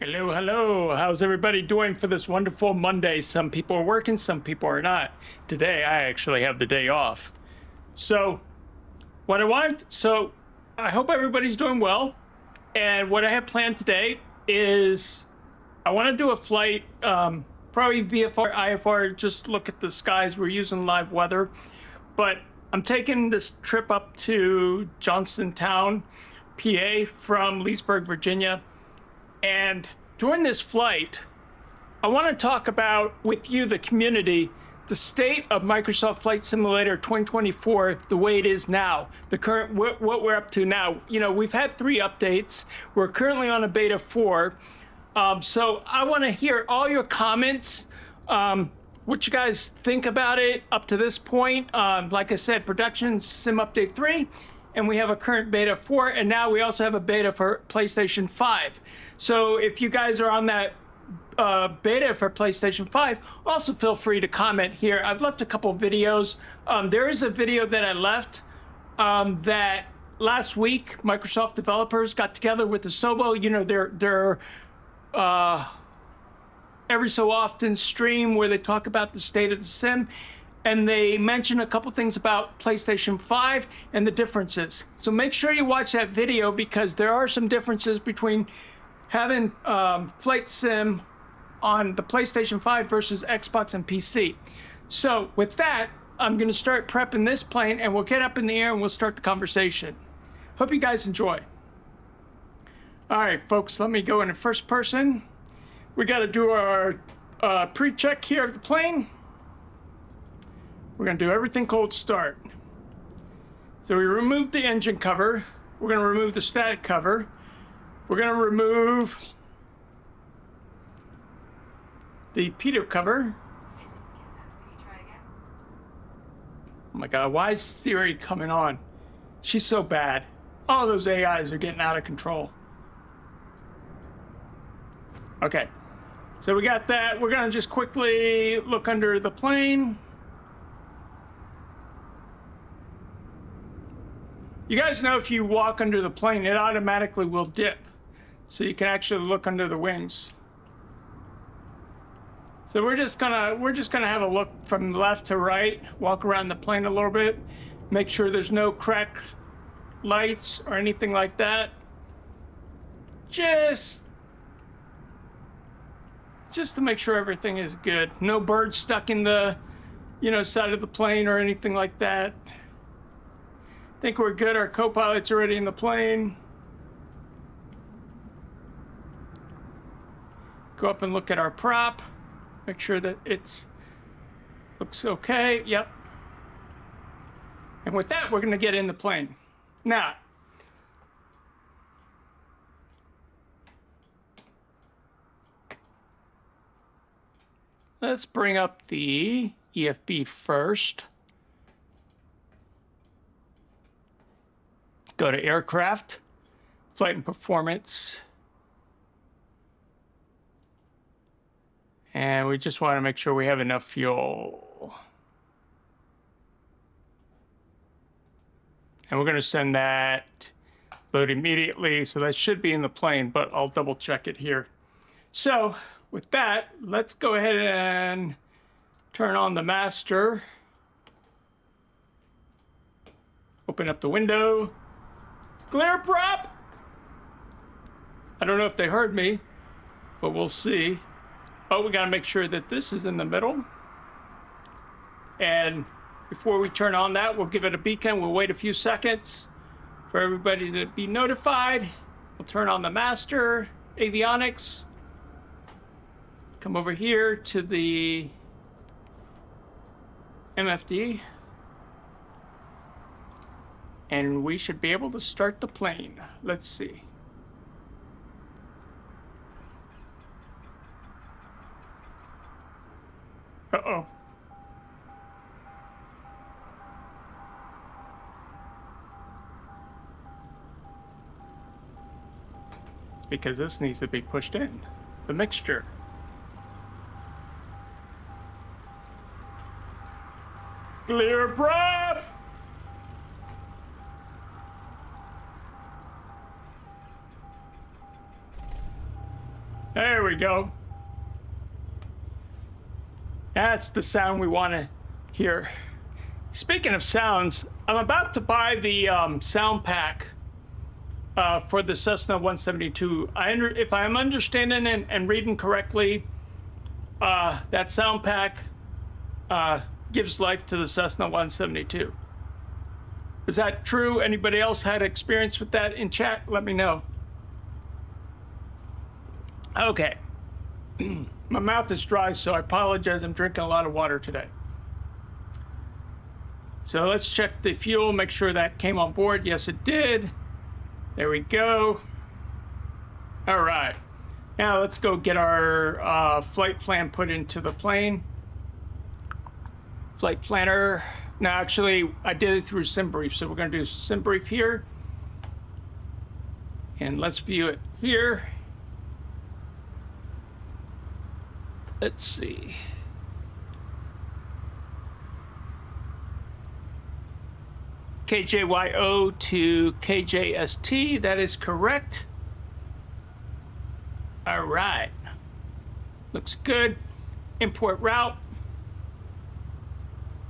Hello, hello. How's everybody doing for this wonderful Monday? Some people are working, some people are not. Today, I actually have the day off. So, I hope everybody's doing well. And what I have planned today is I want to do a flight, probably VFR, IFR, just look at the skies. We're using live weather. But I'm taking this trip up to Johnstown, PA from Leesburg, Virginia. And during this flight, I want to talk about with you, the community, the state of Microsoft Flight Simulator 2024, the way it is now, the current, what we're up to now. You know, we've had 3 updates. We're currently on a beta 4. So I want to hear all your comments, what you guys think about it up to this point. Like I said, production sim update 3. And we have a current beta 4, and now we also have a beta for PlayStation 5. So if you guys are on that beta for PlayStation 5, also feel free to comment here. I've left a couple videos. There is a video that I left that last week Microsoft developers got together with the Sobo. You know, their every so often stream where they talk about the state of the sim. And they mention a couple things about PlayStation 5 and the differences. So make sure you watch that video because there are some differences between having flight sim on the PlayStation 5 versus Xbox and PC. So with that, I'm going to start prepping this plane and we'll get up in the air and we'll start the conversation. Hope you guys enjoy. All right, folks, let me go into first person. We got to do our pre-check here of the plane. We're going to do everything cold start. So we removed the engine cover. We're going to remove the static cover. We're going to remove the pitot cover. Oh my God, why is Siri coming on? She's so bad. All those AIs are getting out of control. Okay, so we got that. We're going to just quickly look under the plane. You guys know if you walk under the plane, it automatically will dip. So you can actually look under the wings. So we're just gonna have a look from left to right, walk around the plane a little bit, make sure there's no cracked lights or anything like that. Just to make sure everything is good. No birds stuck in the, side of the plane or anything like that. Think we're good. Our co-pilot's already in the plane. Go up and look at our prop. Make sure that looks okay. Yep. And with that, we're going to get in the plane. Now, let's bring up the EFB first. Go to aircraft, flight and performance. And we just want to make sure we have enough fuel. And we're going to send that load immediately. So that should be in the plane, but I'll double check it here. So with that, let's go ahead and turn on the master. Open up the window. Clear prop! I don't know if they heard me, but we'll see. Oh, we gotta make sure that this is in the middle. And before we turn on that, we'll give it a beacon. We'll wait a few seconds for everybody to be notified. We'll turn on the master, avionics. Come over here to the MFD. And we should be able to start the plane. Let's see. Uh-oh. It's because this needs to be pushed in. The mixture. Clear prop! we go. That's the sound we want to hear. Speaking of sounds, I'm about to buy the sound pack for the Cessna 172. If I'm understanding and reading correctly, that sound pack gives life to the Cessna 172. Is that true? Anybody else had experience with that in chat? Let me know. Okay. My mouth is dry, so I apologize. I'm drinking a lot of water today. So let's check the fuel, make sure that came on board. Yes, it did. There we go. All right. Now let's go get our flight plan put into the plane. Flight planner. Now, actually, I did it through SimBrief, so we're going to do SimBrief here. And let's view it here. Let's see. KJYO to KJST, that is correct. All right. Looks good. Import route.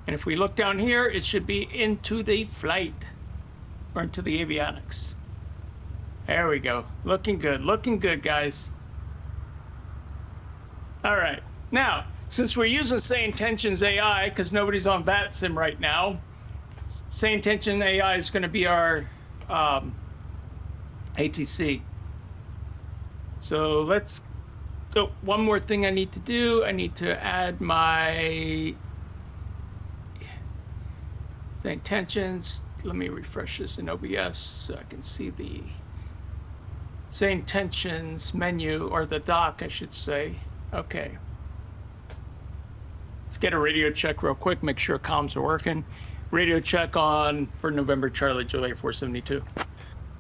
And if we look down here, it should be into the flight or into the avionics. There we go. Looking good, guys. All right. Now, since we're using Say Intentions AI, because nobody's on VATSIM right now, Say Intention AI is going to be our ATC. So let's go. One more thing I need to do. I need to add my Say Intentions. Let me refresh this in OBS so I can see the Say Intentions menu, or the dock, I should say. Okay. Let's get a radio check real quick, make sure comms are working. Radio check on for November Charlie Juliet 472.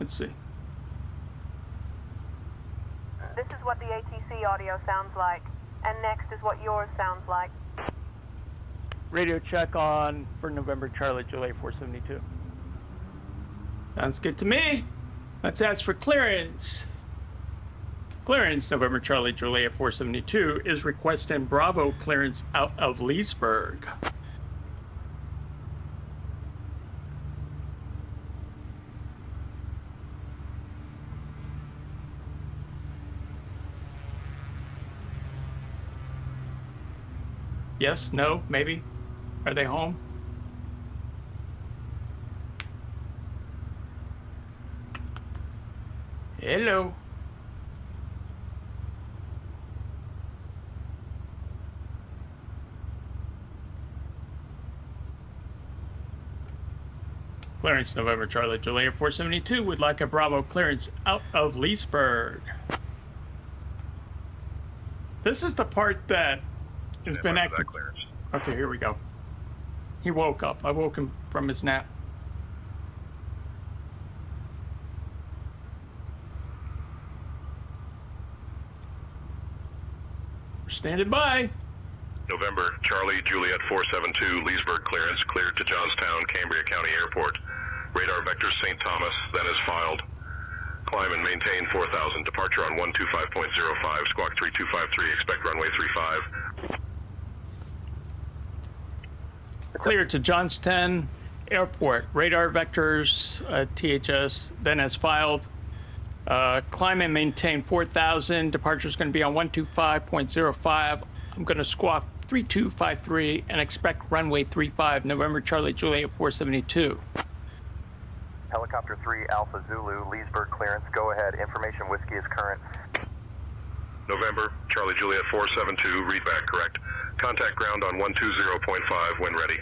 Let's see. This is what the ATC audio sounds like, and next is what yours sounds like. Radio check on for November Charlie Juliet 472. Sounds good to me. Let's ask for clearance. Clearance, November Charlie Juliet 472, is requesting Bravo clearance out of Leesburg. Yes, no, maybe. Are they home? Hello. Clearance, November Charlie Juliet 472 would like a Bravo clearance out of Leesburg. This is the part that has been active. Okay, here we go. He woke up. I woke him from his nap. We're standing by. November Charlie Juliet 472, Leesburg clearance, cleared to Johnstown, Cambria County Airport. Radar vector St. Thomas, that is filed. Climb and maintain 4000, departure on 125.05, squawk 3253, expect runway 35. Clear to Johnstown Airport. Radar vectors, THS, then as filed. Climb and maintain 4000. Departure is going to be on 125.05. I'm going to squawk 3253 and expect runway 35, November Charlie Juliet 472. Helicopter 3 Alpha Zulu, Leesburg clearance. Go ahead. Information whiskey is current. November Charlie Juliet 472, read back correct. Contact ground on 120.5 when ready.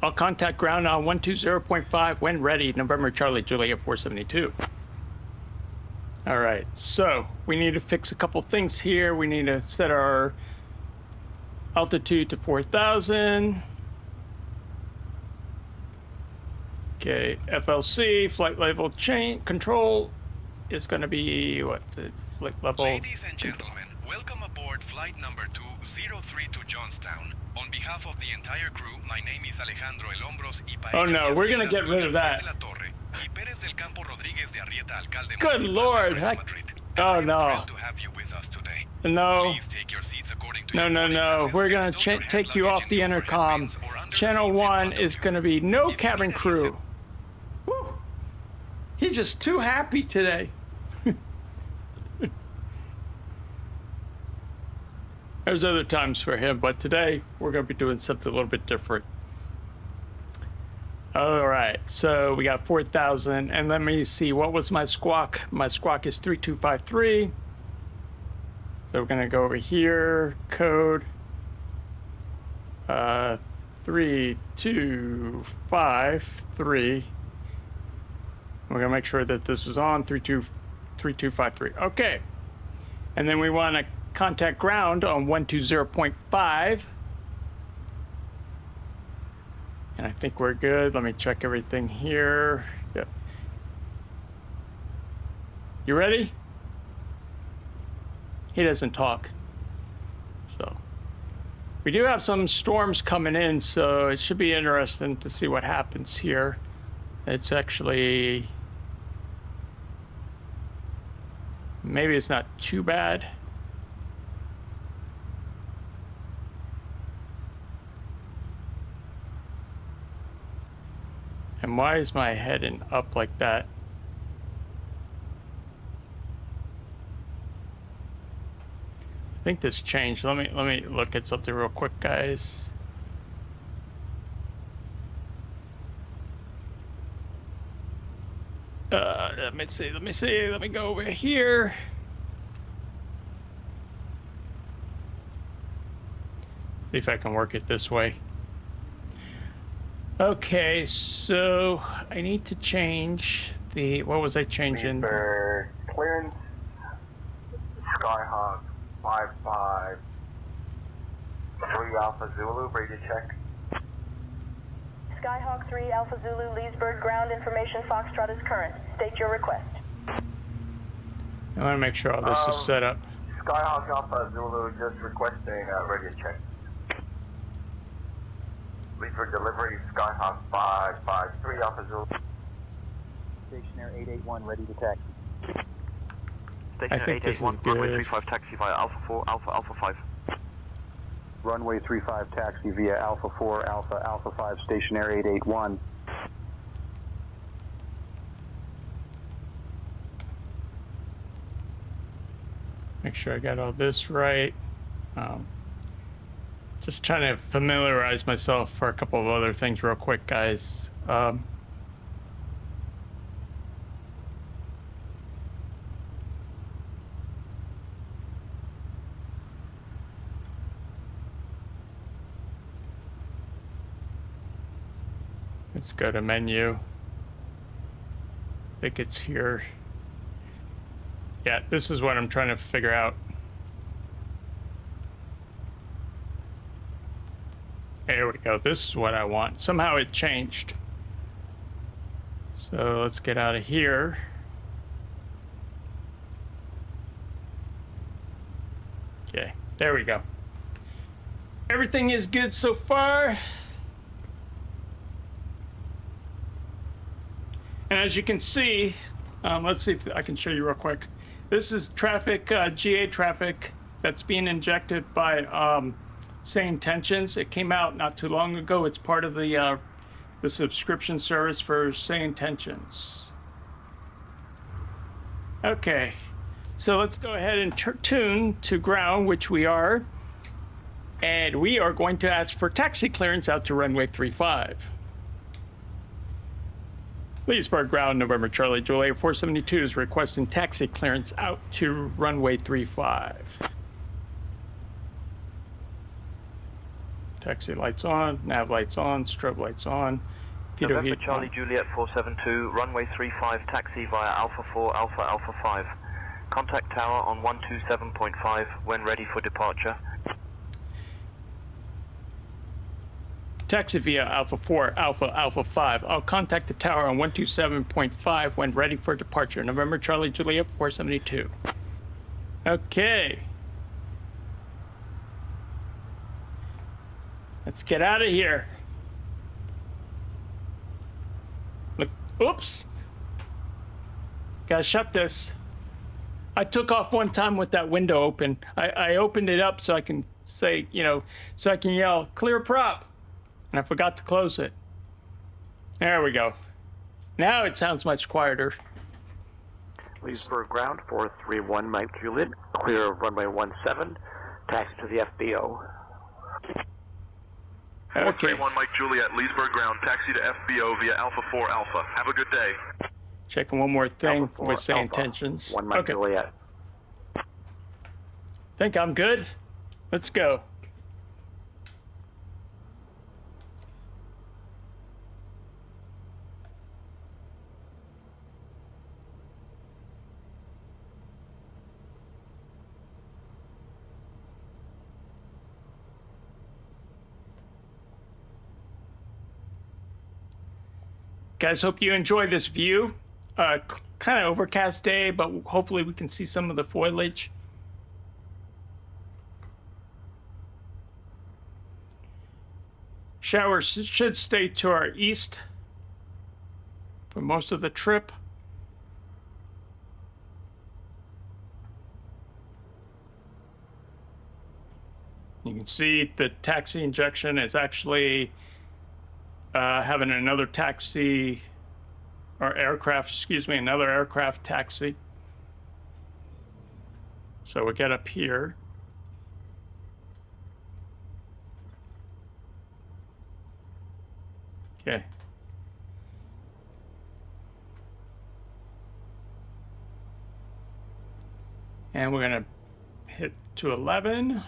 I'll contact ground on 120.5 when ready, November Charlie Juliet 472. All right, so we need to fix a couple things here. We need to set our altitude to 4,000. Okay, FLC, flight level change control is going to be what? The flight level. Ladies and gentlemen, welcome aboard flight number 203 to Johnstown. On behalf of the entire crew, my name is Alejandro El Hombros y Oh no, we're going to get rid of that. Good Lord. and I am no. thrilled to have you with us today. No. Please take your seats according to No, your no, boarding no. passes We're and gonna stow your hand take you luggage off in the overhead intercom. bins or under the Channel seats in 1 front of is you. gonna be no If you cabin need any crew. Woo. He's just too happy today. There's other times for him, but today we're gonna be doing something a little bit different. All right, so we got 4,000, and let me see, what was my squawk? My squawk is 3253. So we're gonna go over here, code 3253. We're gonna make sure that this is on 3253. Okay, and then we want to contact ground on 120.5. And I think we're good. Let me check everything here. Yep. You ready? He doesn't talk. So we do have some storms coming in, so it should be interesting to see what happens here. It's actually, maybe it's not too bad. And why is my head up like that? I think this changed. Let me look at something real quick, guys. Let me see. Let me go over here. See if I can work it this way. Okay, so I need to change the, what was I changing? For clearance, Skyhawk 553 Alpha Zulu, ready to check. Skyhawk 3 Alpha Zulu, Leesburg, ground information Foxtrot is current. State your request. I want to make sure all this is set up. Skyhawk Alpha Zulu just requesting ready to check. Leesburg delivery, Skyhawk 553 Alpha Zulu. Stationair 881 ready to taxi. I think this is good. Runway 35 taxi via Alpha 4, Alpha 5. Runway 35 taxi via Alpha 4, Alpha 5, Stationair 881. Make sure I got all this right. Just trying to familiarize myself for a couple of other things real quick, guys. Let's go to menu. I think it's here. Yeah, this is what I'm trying to figure out. There we go. This is what I want. Somehow it changed. So let's get out of here. Okay, there we go. Everything is good so far. And as you can see, let's see if I can show you real quick. This is traffic, GA traffic that's being injected by Say Intentions. It came out not too long ago. It's part of the subscription service for Say Intentions. Okay, so let's go ahead and tune to ground, which we are. And we are going to ask for taxi clearance out to runway 35. Leesburg ground, November Charlie Juliet 472 is requesting taxi clearance out to runway 35. Taxi lights on, nav lights on, strobe lights on. November Charlie Juliet 472, runway 35 taxi via Alpha 4, Alpha 5. Contact tower on 127.5 when ready for departure. Taxi via Alpha 4, Alpha 5. I'll contact the tower on 127.5 when ready for departure. November Charlie Juliet 472. Okay. Let's get out of here. Look, oops. Gotta shut this. I took off one time with that window open. I opened it up so I can say, you know, so I can yell, clear prop. And I forgot to close it. There we go. Now it sounds much quieter. Leesburg ground, 431 Mike Juliet, clear of runway 17, taxi to the FBO. Okay. 431 Mike Juliet, Leesburg ground, taxi to FBO via Alpha 4 Alpha. Have a good day. Checking one more thing Alpha 4 with say Alpha, intentions. 1 Mike Juliet. Think I'm good? Let's go. Guys, hope you enjoy this view. Kind of overcast day, but hopefully we can see some of the foliage. Showers should stay to our east for most of the trip. You can see the taxi injection is actually having another taxi, or aircraft, excuse me, another aircraft taxi. So we get up here. Okay. And we're gonna hit 211.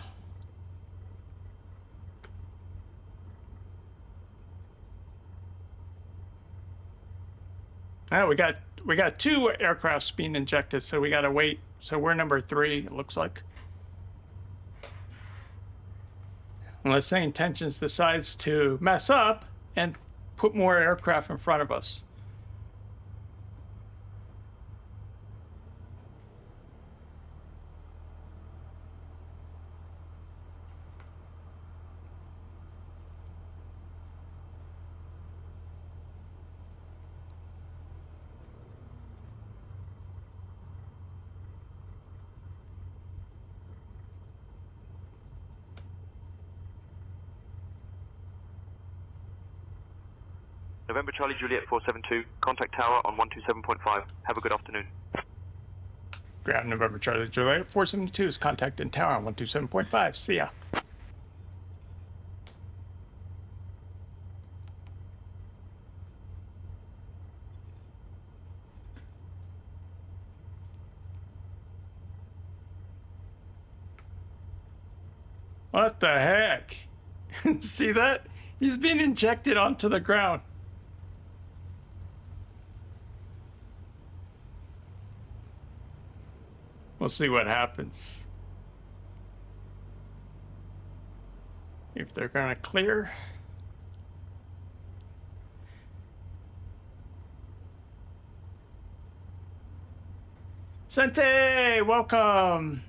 Oh, we got two aircrafts being injected, so we gotta wait. So we're number 3, it looks like. Unless Say Intentions decides to mess up and put more aircraft in front of us. November Charlie Juliet 472, contact tower on 127.5. Have a good afternoon. Ground November Charlie Juliet 472 is contacting tower on 127.5. See ya. What the heck? See that? He's being injected onto the ground. We'll see what happens. If they're gonna clear. Sente, welcome.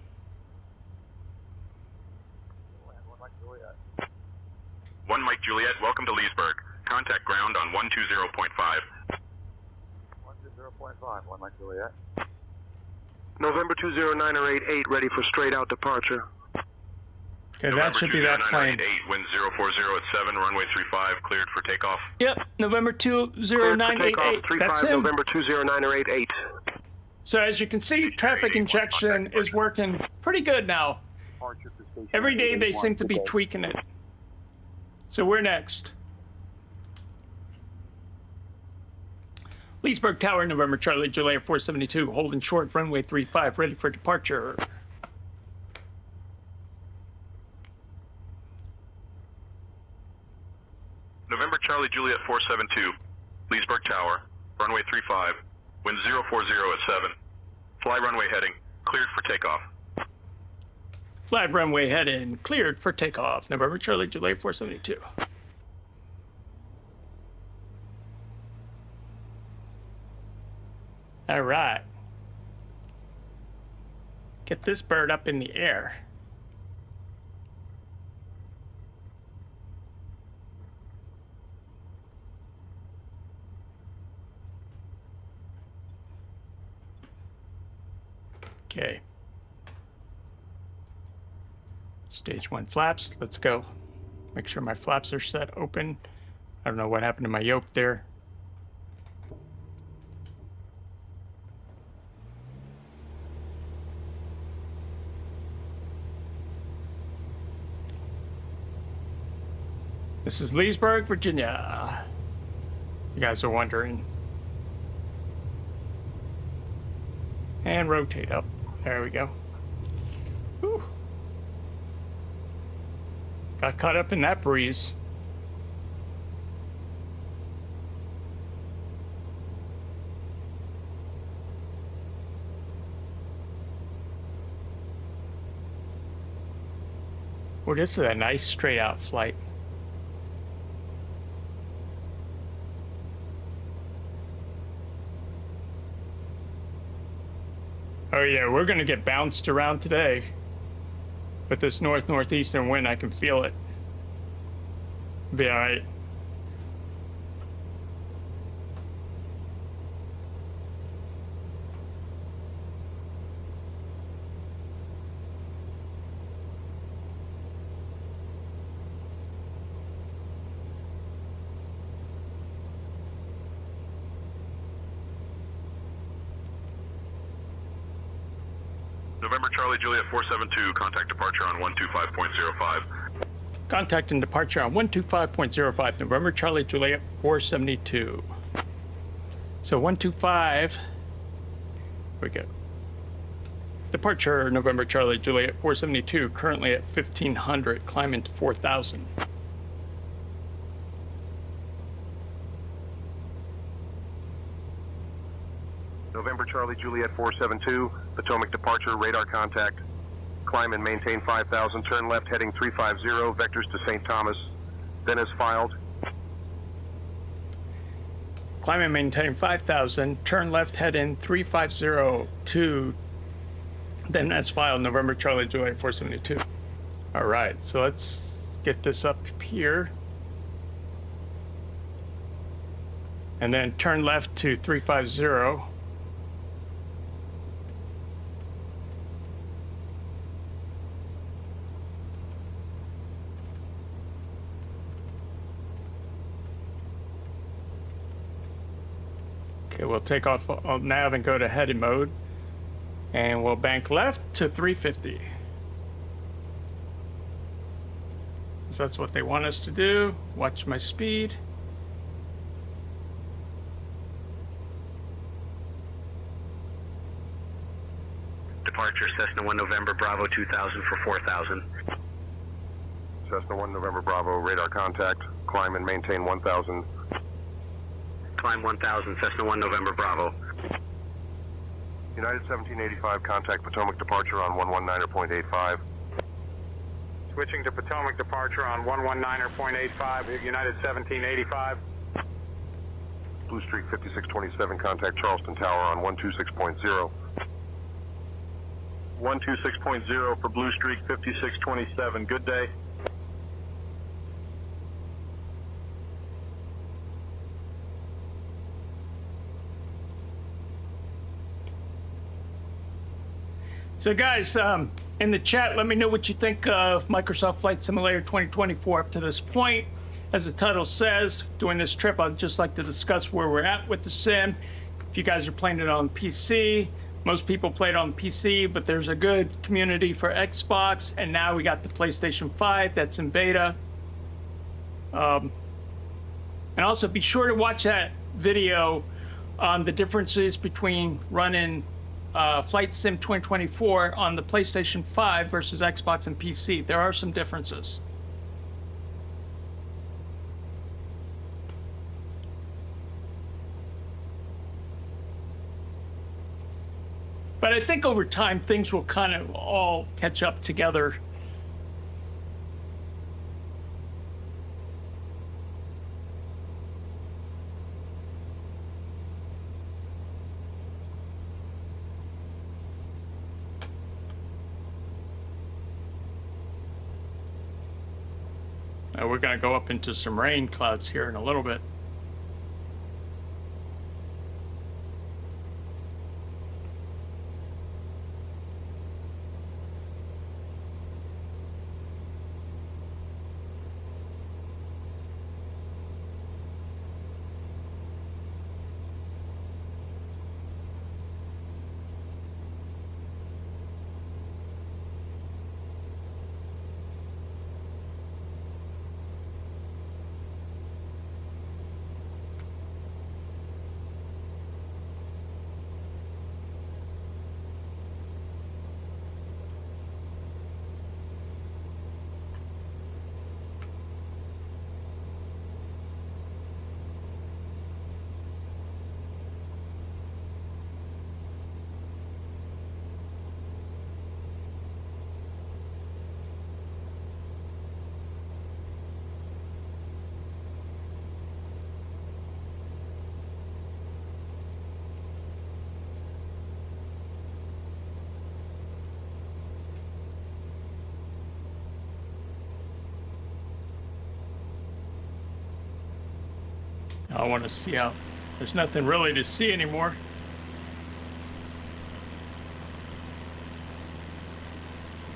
1 Mike Juliet, welcome to Leesburg. Contact ground on 120.5. 120.5, 1 Mike Juliet. November 20988, ready for straight out departure. Okay, that should be that plane. 8, wind 040 at 7, runway 35, cleared for takeoff. Yep, November 20988. That's him. November 20988. So as you can see, traffic injection is working pretty good now. Every day they seem to be tweaking it. So we're next. Leesburg Tower, November Charlie Juliet 472, holding short, runway 35, ready for departure. November Charlie Juliet 472, Leesburg Tower, runway 35, wind 040 at 7. Fly runway heading, cleared for takeoff. Flag runway heading, cleared for takeoff. November Charlie Juliet 472. All right. Get this bird up in the air. Okay. Stage 1 flaps. Let's go. Make sure my flaps are set open. I don't know what happened to my yoke there. This is Leesburg, Virginia. You guys are wondering. And rotate up. There we go. Whew. Got caught up in that breeze. Well, this is a nice straight out flight. Oh yeah, we're gonna get bounced around today. With this northeastern wind, I can feel it. Be all right. November Charlie Juliet 472, contact departure on 125.05. Contact and departure on 125.05, November Charlie Juliet 472. So 125, here we go. Departure November Charlie Juliet 472, currently at 1500, climbing to 4000. November Charlie Juliet 472, Potomac departure, radar contact. Climb and maintain 5000, turn left heading 350, vectors to St. Thomas. Then as filed. Climb and maintain 5000, turn left head in 350 to, then as filed, November Charlie Juliet 472. All right, so let's get this up here. And then turn left to 350. Okay, we'll take off nav and go to heading mode. And we'll bank left to 350. So that's what they want us to do. Watch my speed. Departure Cessna 1 November Bravo 2000 for 4000. Cessna 1 November Bravo, radar contact. Climb and maintain 1000. Climb 1000, Cessna 1 November Bravo. United 1785, contact Potomac departure on 119.85. Switching to Potomac departure on 119.85, United 1785. Blue Streak 5627, contact Charleston Tower on 126.0. 126.0 for Blue Streak 5627. Good day. So guys, in the chat, let me know what you think of Microsoft Flight Simulator 2024 up to this point. As the title says, during this trip, I'd just like to discuss where we're at with the sim. If you guys are playing it on PC, most people play it on PC, but there's a good community for Xbox, and now we got the PlayStation 5 that's in beta. And also be sure to watch that video on the differences between running Flight Sim 2024 on the PlayStation 5 versus Xbox and PC. There are some differences. But I think over time things will kind of all catch up together. We're going to go up into some rain clouds here in a little bit. I want to see out. There's nothing really to see anymore.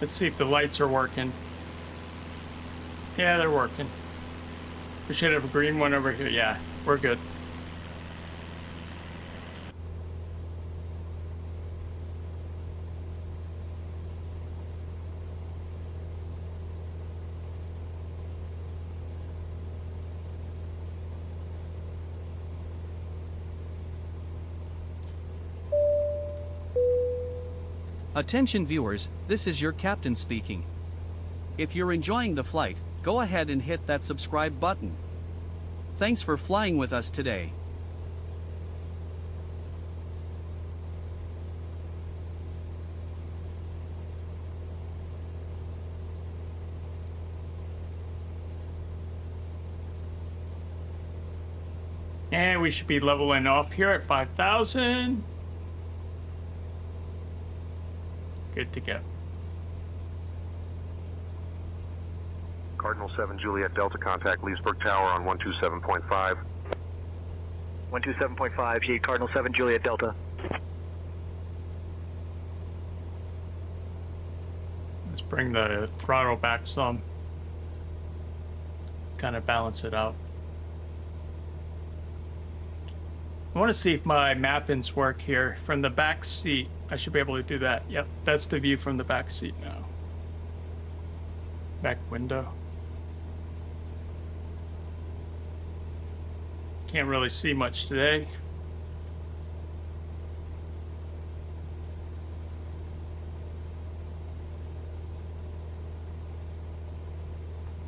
Let's see if the lights are working. Yeah, they're working. We should have a green one over here. Yeah, we're good. Attention viewers, this is your captain speaking. If you're enjoying the flight, go ahead and hit that subscribe button. Thanks for flying with us today. And we should be leveling off here at 5,000. Good to go. Cardinal 7 Juliet Delta contact Leesburg Tower on 127.5. 127.5, G, Cardinal 7 Juliet Delta. Let's bring the throttle back some. Kind of balance it out. I want to see if my mappings work here from the back seat. I should be able to do that. Yep, that's the view from the back seat now. Back window. Can't really see much today.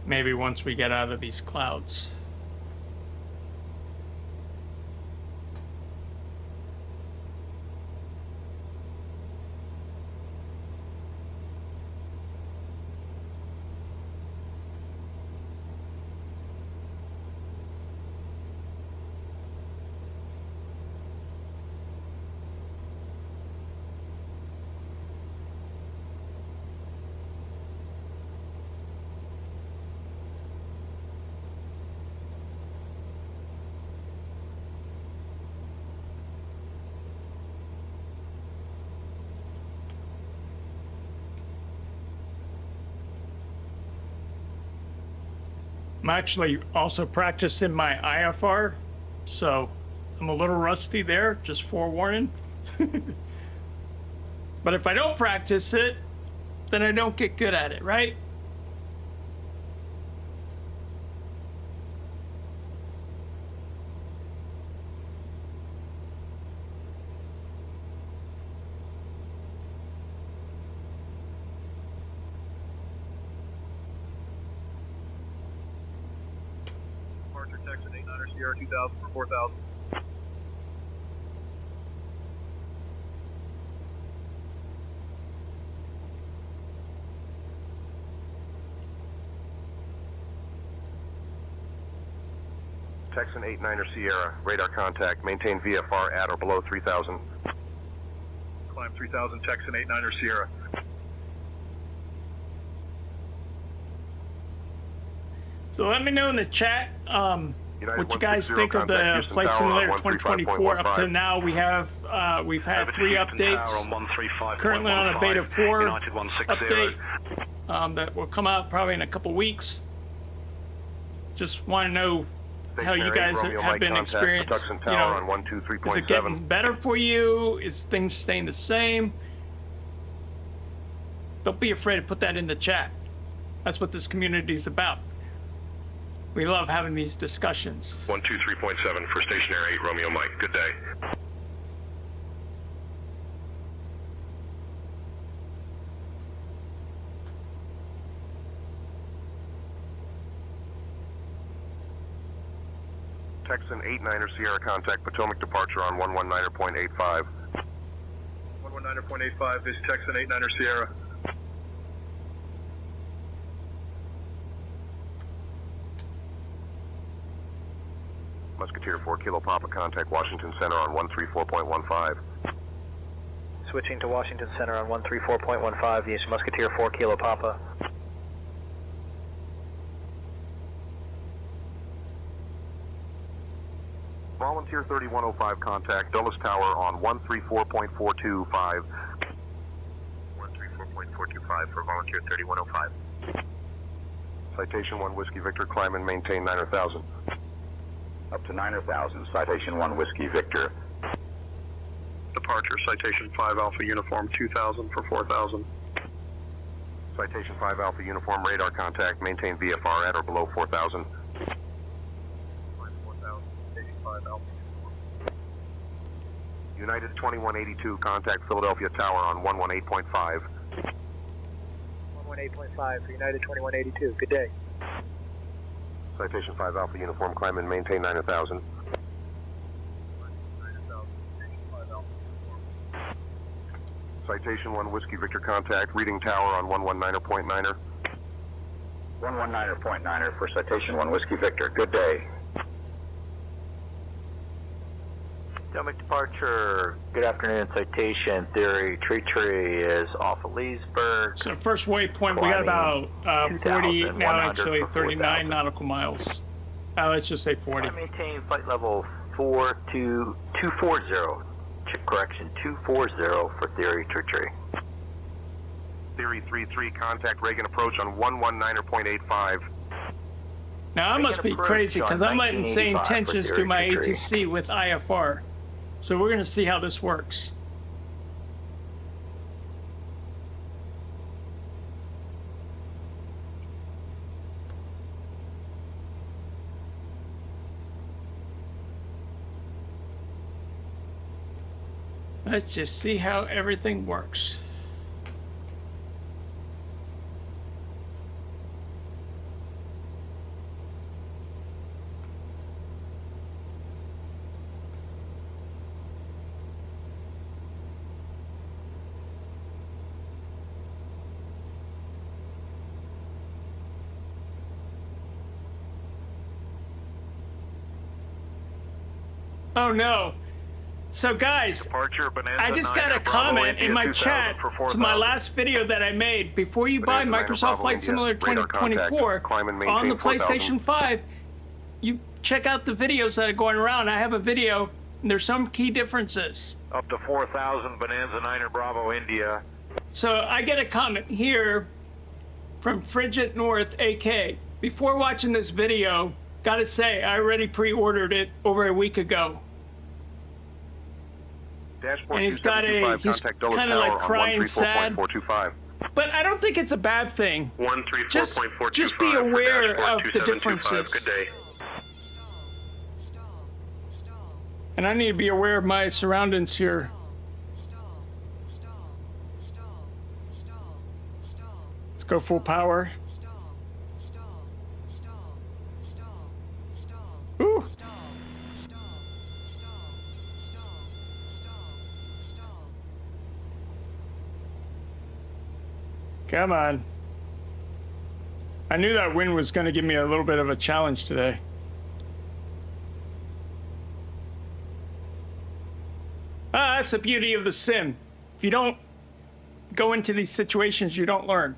Maybe once we get out of these clouds. I'm actually also practicing my IFR, so I'm a little rusty there, just forewarning. But if I don't practice it, then I don't get good at it, right? Texan 89er Sierra 2000 for 4,000. Texan 89er Sierra, radar contact, maintain VFR at or below 3,000. Climb 3,000, Texan 89er Sierra. So let me know in the chat what you guys think of the Flight Simulator 2024. Up to now, we've had 3 updates. Currently on a Beta 4 update that will come out probably in a couple weeks. Just want to know how you guys have been experienced. You know, is it getting better for you? Is things staying the same? Don't be afraid to put that in the chat. That's what this community is about. We love having these discussions. 123.7 for stationary 8 Romeo Mike. Good day. Texan 89er Sierra contact Potomac departure on 119.85. 119.85 is Texan 89er Sierra. Musketeer 4 Kilo Papa contact Washington Center on 134.15. Switching to Washington Center on 134.15, yes, Musketeer 4 Kilo Papa. Volunteer 3105 contact Dulles Tower on 134.425. 134.425 for Volunteer 3105. Citation 1 Whiskey Victor, climb and maintain 9,000. Up to 9,000, Citation 1 Whiskey Victor. Departure, Citation 5 Alpha Uniform 2000 for 4,000. Citation 5 Alpha Uniform radar contact, maintain VFR at or below 4,000. 4,000, Citation 5 Alpha Uniform. United 2182 contact Philadelphia Tower on 118.5. 118.5 for United 2182. Good day. Citation 5 Alpha Uniform, climb and maintain 9,000. Citation 1 Whiskey Victor contact, reading tower on 119.9er. 119.9er for Citation 1 Whiskey Victor. Good day. Potomac departure. Good afternoon. Citation theory. Tree is off of Leesburg. So first waypoint, we got about 40, now actually 39 nautical miles. Let's just say 40. Maintain flight level 240. Correction, 240 for theory tree. Theory 33 contact Reagan approach on 119.85. Now I must be crazy because I'm letting same tensions to my ATC with IFR. So we're going to see how this works. Let's just see how everything works. Oh no. So guys, I just got a comment in my chat to my last video that I made. Before you buy Microsoft Flight Simulator 2024 on the PlayStation 5, you check out the videos that are going around. I have a video, and there's some key differences. Up to 4,000 Bonanza 9er Bravo India. So I get a comment here from Frigid North AK. Before watching this video, gotta say, I already pre-ordered it over a week ago. Dashboard and he's got a, he's kind of like crying sad. But I don't think it's a bad thing. Just be aware of the differences. Good day. And I need to be aware of my surroundings here. Let's go full power. Ooh. Come on. I knew that wind was going to give me a little bit of a challenge today. That's the beauty of the sim. If you don't go into these situations, you don't learn.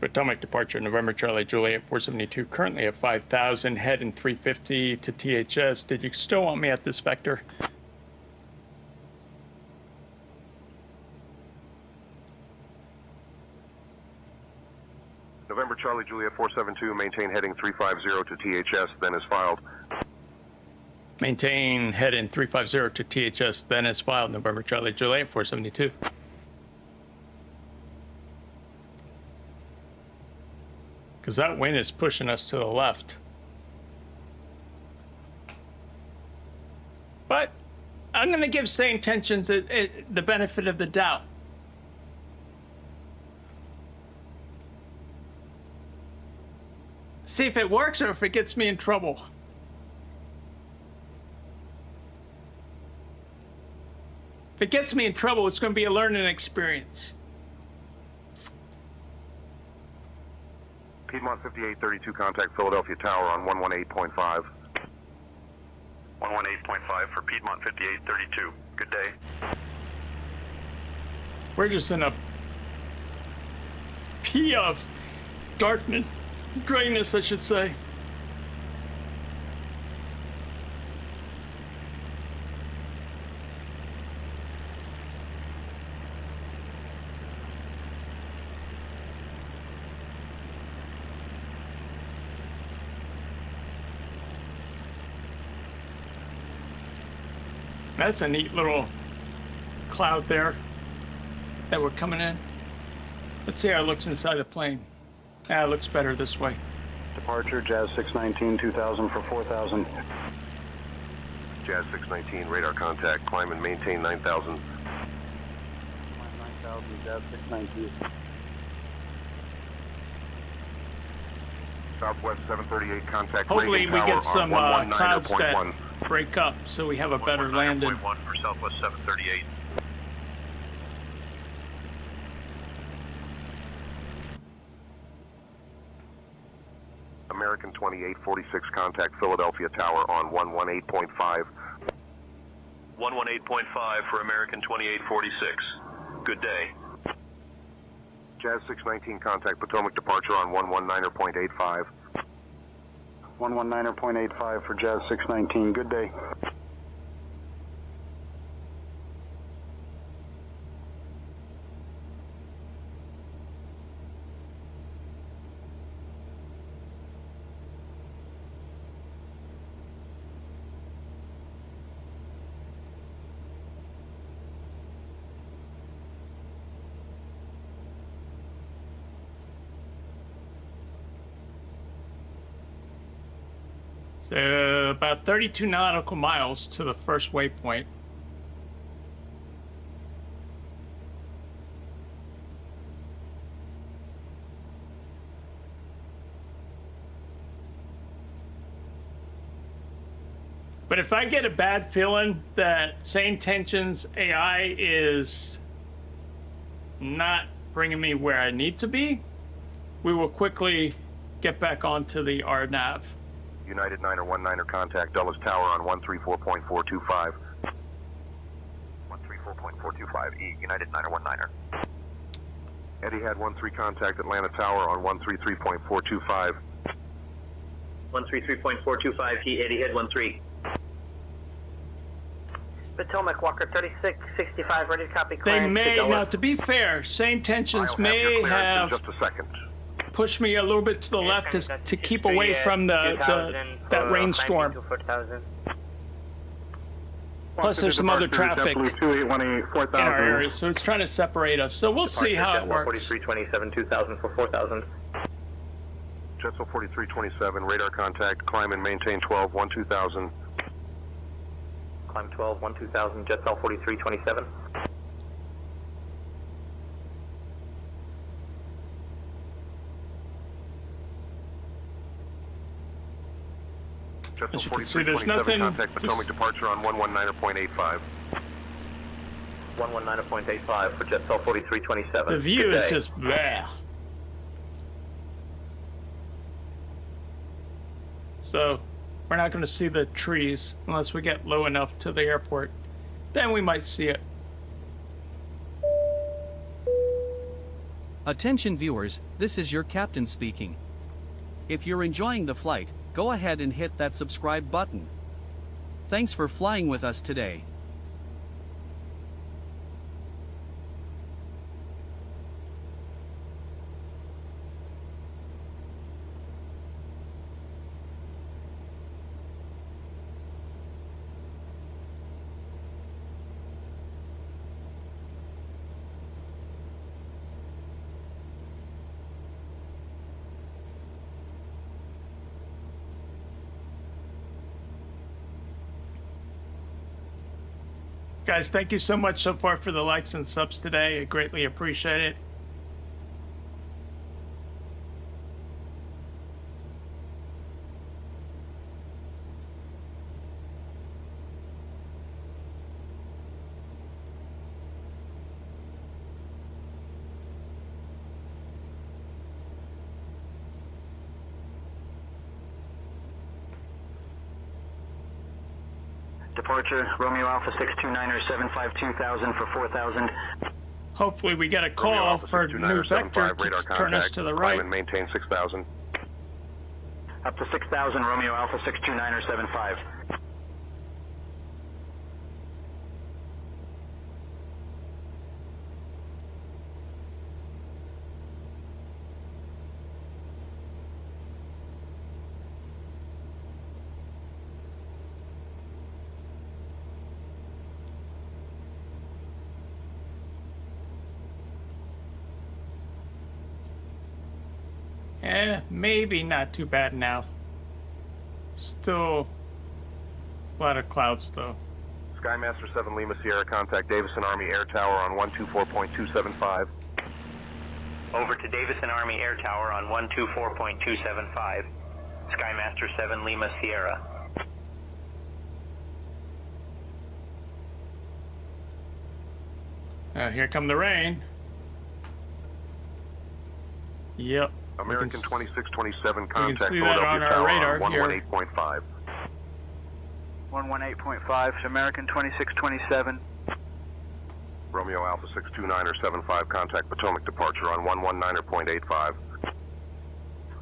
Potomac departure, November Charlie Juliet 472, currently at 5,000, heading 350 to THS. Did you still want me at this vector? November Charlie Juliet 472, maintain heading 350 to THS, then is filed. Maintain heading 350 to THS, then is filed. November Charlie Juliet 472. Because that wind is pushing us to the left. But I'm going to give same tensions the benefit of the doubt. See if it works or if it gets me in trouble. If it gets me in trouble, it's going to be a learning experience. Piedmont 5832, contact Philadelphia Tower on 118.5. 118.5 for Piedmont 5832. Good day. We're just in a pea of darkness, grayness, I should say. That's a neat little cloud there that we're coming in. Let's see how it looks inside the plane. Ah, it looks better this way. Departure, Jazz 619, 2000 for 4000. Jazz 619, radar contact, climb and maintain 9000. 9000, Jazz 619. Southwest 738, contact. Hopefully we get some clouds that 1 break up so we have a better landing. 1 for Southwest 738. American 2846, contact Philadelphia Tower on 118.5. 118.5 for American 2846. Good day. Jazz 619, contact Potomac departure on 119.85. 119.85 for Jazz 619. Good day. So about 32 nautical miles to the first waypoint. But if I get a bad feeling that Sane Tension's AI is not bringing me where I need to be, we will quickly get back onto the RNAV. United 9er 19er, contact Dulles Tower on 134.425. 134.425, E, United 9er 19er. Etihad 13, contact Atlanta Tower on 133.425. 133.425, he Etihad 13. Potomac, Walker 3665, ready to copy. They may, now to be fair, Sane Tensions may have just a second. Pushed me a little bit to the left to keep away from that rainstorm. Plus there's some other traffic in our area, so it's trying to separate us. So we'll see how it works. 4327, 2000 for 4000. Jetsel 4327, radar contact, climb and maintain 12, 12000. Climb 12, 12000, Jetsel 4327. As you can see, there's nothing. Contact Potomac departure on 119.85. 119.85 for Jetsel 4327. The view is just bleh. So we're not going to see the trees unless we get low enough to the airport. Then we might see it. Attention viewers, this is your captain speaking. If you're enjoying the flight, go ahead and hit that subscribe button. Thanks for flying with us today. Guys, thank you so much so far for the likes and subs today. I greatly appreciate it. departure, Romeo Alpha 629er 752,000 for 4,000. Hopefully we get a call for new vector to turn us to the right. Climb and maintain 6,000. Up to 6,000, Romeo Alpha 629er 75. Maybe not too bad now. Still a lot of clouds though. Skymaster 7 Lima Sierra, contact Davison Army Air Tower on 124.275. Over to Davison Army Air Tower on 124.275. Skymaster 7 Lima Sierra. Here come the rain. Yep. American 2627, you contact can see that on Philadelphia our Tower radar on here. 118.5. 118.5 to American 2627. Romeo Alpha 629er 75, contact Potomac departure on 119.85.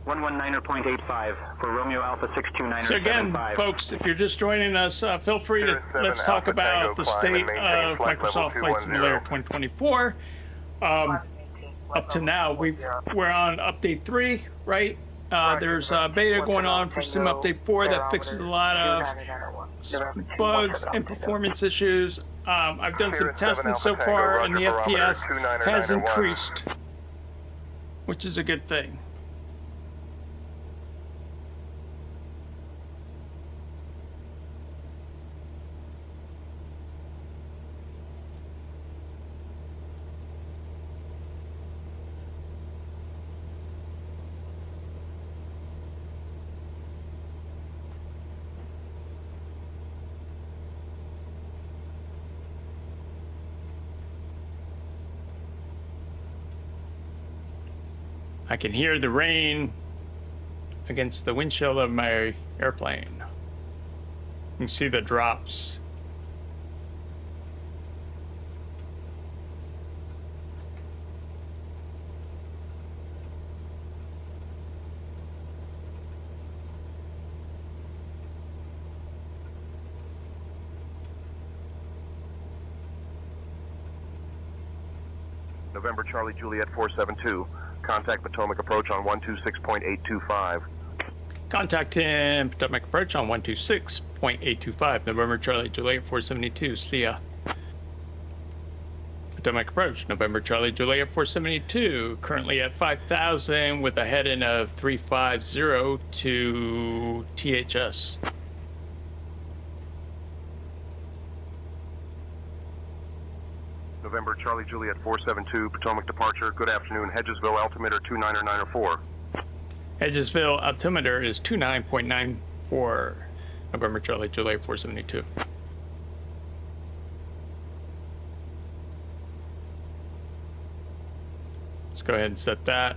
119.85 for Romeo Alpha 629er So again, 75. folks, if you're just joining us, feel free to let's talk about the state of Microsoft Flight Simulator 2024. Up to now, we're on update 3, right? There's beta going on for Sim Update 4 that fixes a lot of bugs and performance issues. I've done some testing so far, and the FPS has increased, which is a good thing. I can hear the rain against the windshield of my airplane. You can see the drops. November Charlie Juliet 472, contact Potomac approach on 126.825. Contact him, Potomac approach on 126.825. November Charlie Juliet 472. See ya. Potomac approach, November Charlie Juliet 472. Currently at 5,000 with a head-in of 350 to THS. November Charlie Juliet 472, Potomac departure. Good afternoon, Hedgesville altimeter 29904. Hedgesville altimeter is 29.94. November Charlie Juliet 472. Let's go ahead and set that.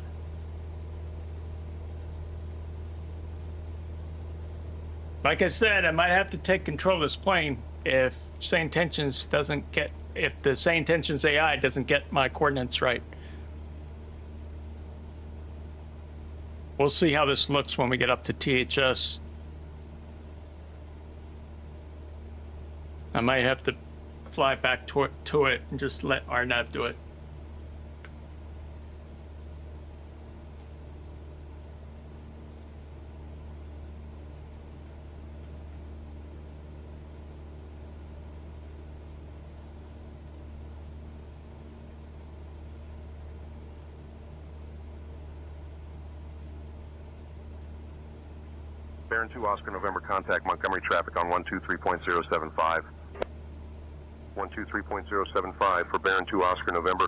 Like I said, I might have to take control of this plane if Sane Tensions doesn't get, if the Sane Tensions AI doesn't get my coordinates right. We'll see how this looks when we get up to THS. I might have to fly back to it and just let RNAV do it. Baron 2 Oscar November, contact Montgomery traffic on 123.075. 123.075 for Baron 2 Oscar November.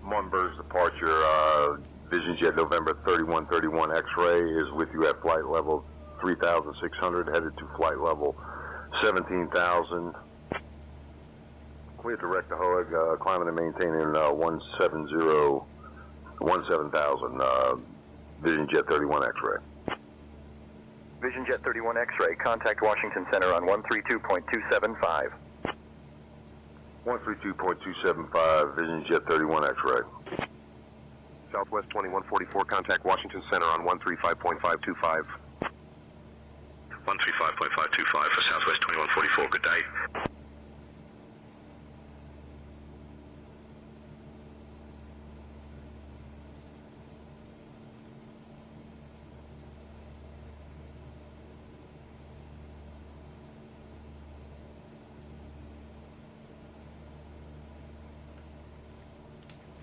Munberg's departure, Vision Jet November 3131 X-ray is with you at flight level 3,600, headed to flight level 17,000. Clear direct to Hoeg, climbing and maintaining 17,000, Vision Jet 31 X-ray. Vision Jet 31 X-ray, contact Washington Center on 132.275. 132.275, Vision Jet 31 X-ray. Southwest 2144, contact Washington Center on 135.525. 135.525 for Southwest 2144, good day.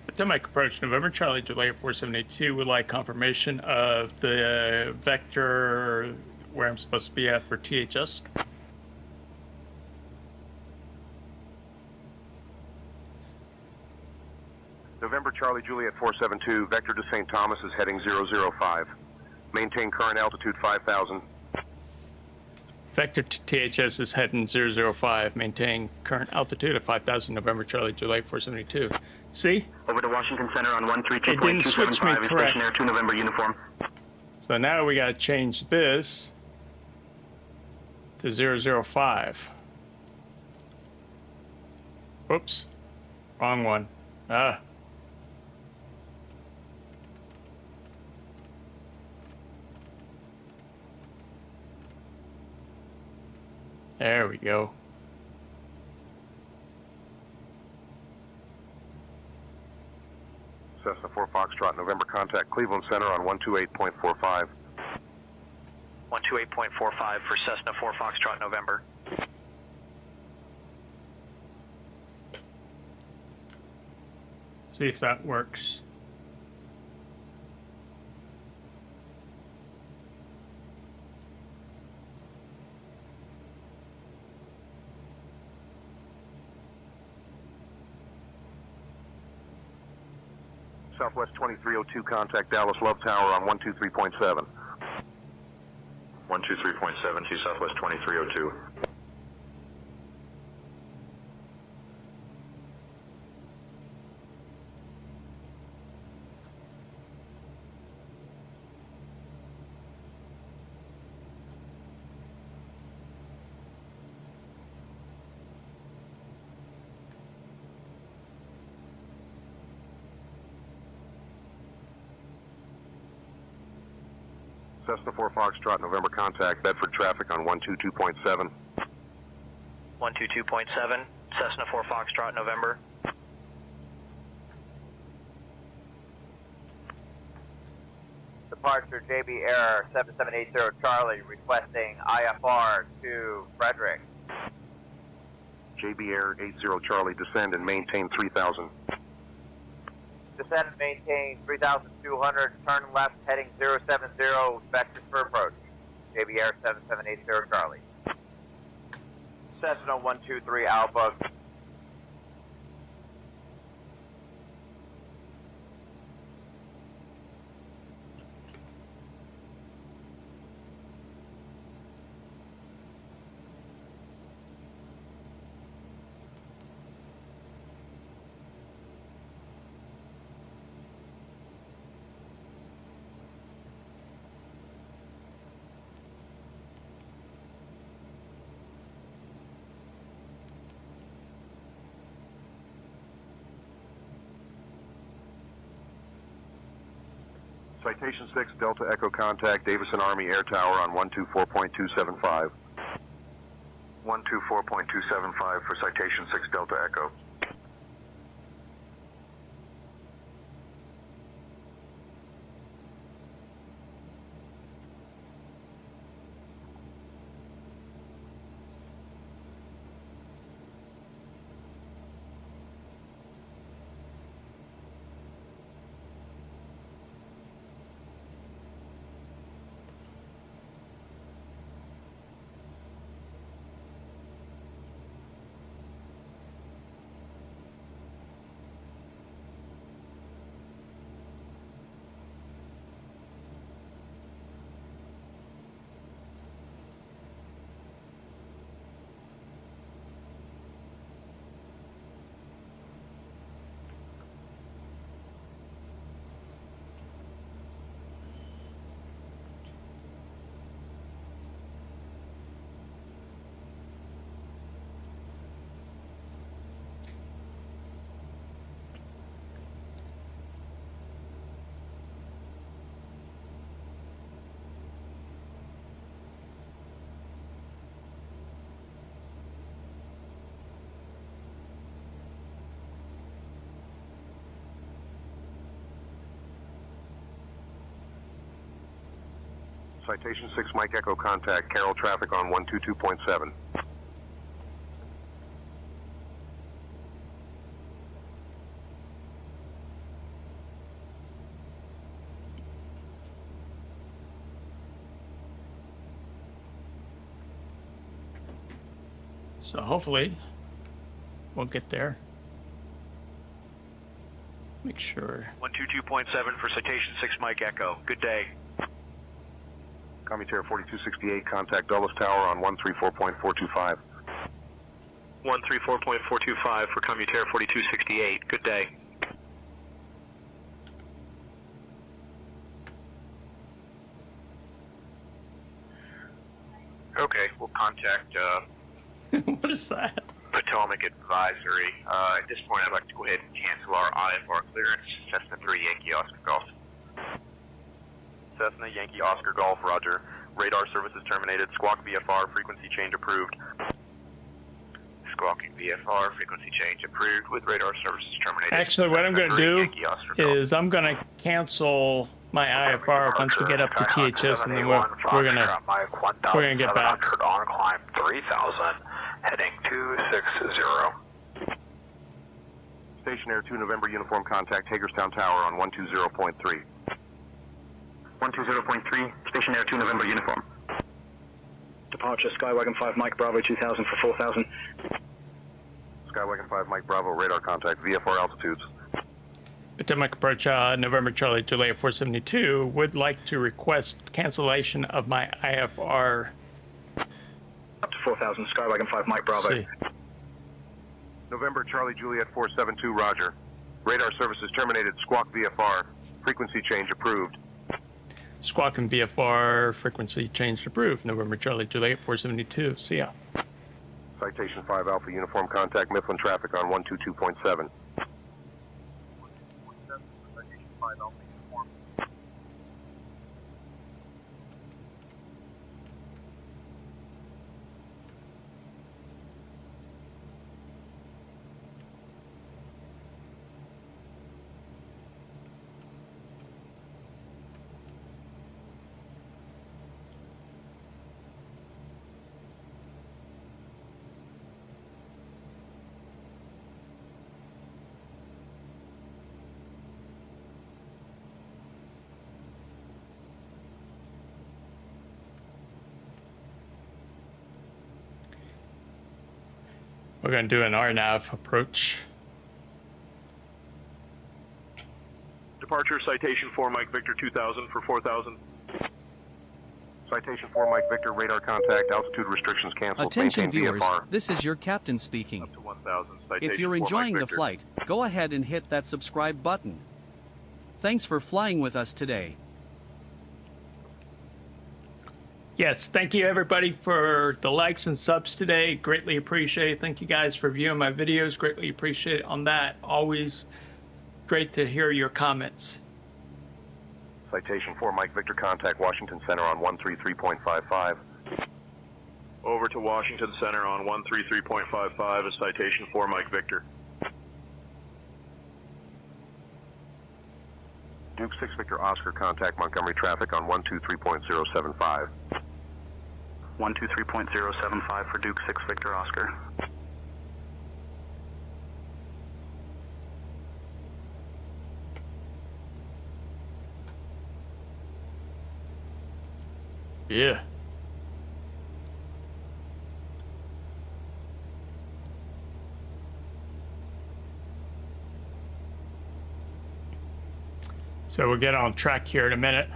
Potomac approach, November Charlie, Juliet 4782, would like confirmation of the vector where I'm supposed to be at for THS. November Charlie Juliet 472, vector to St. Thomas is heading 005. Maintain current altitude 5,000. Vector to THS is heading 005, maintain current altitude of 5,000, November Charlie, Juliet 472. See? Over to Washington Center on It didn't switch me 132.275 and correct. stationary 2 November uniform. So now we got to change this to 005. Whoops. Wrong one. Ah. There we go. Cessna 4 Foxtrot, November, contact Cleveland Center on 128.45. 128.45 for Cessna 4 Foxtrot, November. See if that works. Southwest 2302, contact Dallas Love Tower on 123.7. 123.7 to Southwest 2302. Cessna 4 Foxtrot, November, contact Bedford traffic on 122.7. 122.7, Cessna 4 Foxtrot, November. Departure JB Air 7780 Charlie requesting IFR to Frederick. JB Air 80 Charlie, descend and maintain 3,000. Descend and maintain 3,200, turn left heading 070, vectors for approach. JB Air 7780 Charlie. Cessna 123 Alpha. Citation 6, Delta Echo, contact Davison Army Air Tower on 124.275. 124.275 for Citation 6 Delta Echo. Citation 6 Mike Echo contact, Carroll traffic on 122.7. So hopefully we'll get there. Make sure. 122.7 for Citation 6 Mike Echo. Good day. Commutator 4268, contact Dulles Tower on 134.425. 134.425 for Commutator 4268. Good day. Okay, we'll contact What is that? Potomac Advisory. At this point, I'd like to go ahead and cancel our IFR clearance. Cessna 3 Yankee Oscar Golf. Cessna Yankee Oscar Golf, roger. Radar services terminated. Squawk VFR, frequency change approved. Squawking VFR, frequency change approved with radar services terminated. Actually, what I'm going to do is I'm going to cancel my IFR once we get up to THS, and then we're gonna get back. On climb 3000, heading 260. Station Air 2 November uniform contact Hagerstown Tower on 120.3. 120.3, Station Air 2 November uniform. Departure Skywagon 5 Mike Bravo 2000 for 4000. Skywagon 5 Mike Bravo, radar contact, VFR altitudes. Potomac approach November Charlie Juliet 472. Would like to request cancellation of my IFR. Up to 4000, Skywagon 5 Mike Bravo. November Charlie Juliet 472, roger. Radar services terminated, squawk VFR, frequency change approved. Squawk and VFR, frequency change approved. November Charlie Juliet 472, see ya. Citation 5 Alpha uniform contact Mifflin traffic on 122.7. We're going to do an RNAV approach. Departure Citation 4 Mike Victor 2000 for 4000. Citation 4 Mike Victor, radar contact, altitude restrictions canceled. Attention Maintain viewers, VFR. this is your captain speaking. Up to 1000. If you're enjoying the flight, go ahead and hit that subscribe button. Thanks for flying with us today. Yes, thank you everybody for the likes and subs today. Greatly appreciate it. Thank you guys for viewing my videos. Greatly appreciate it on that. Always great to hear your comments. Citation 4 Mike Victor, contact Washington Center on 133.55. Over to Washington Center on 133.55 is Citation 4 Mike Victor. Duke 6 Victor Oscar, contact Montgomery traffic on 123.075. 123.075 for Duke 6 Victor Oscar. Yeah. So we'll get on track here in a minute.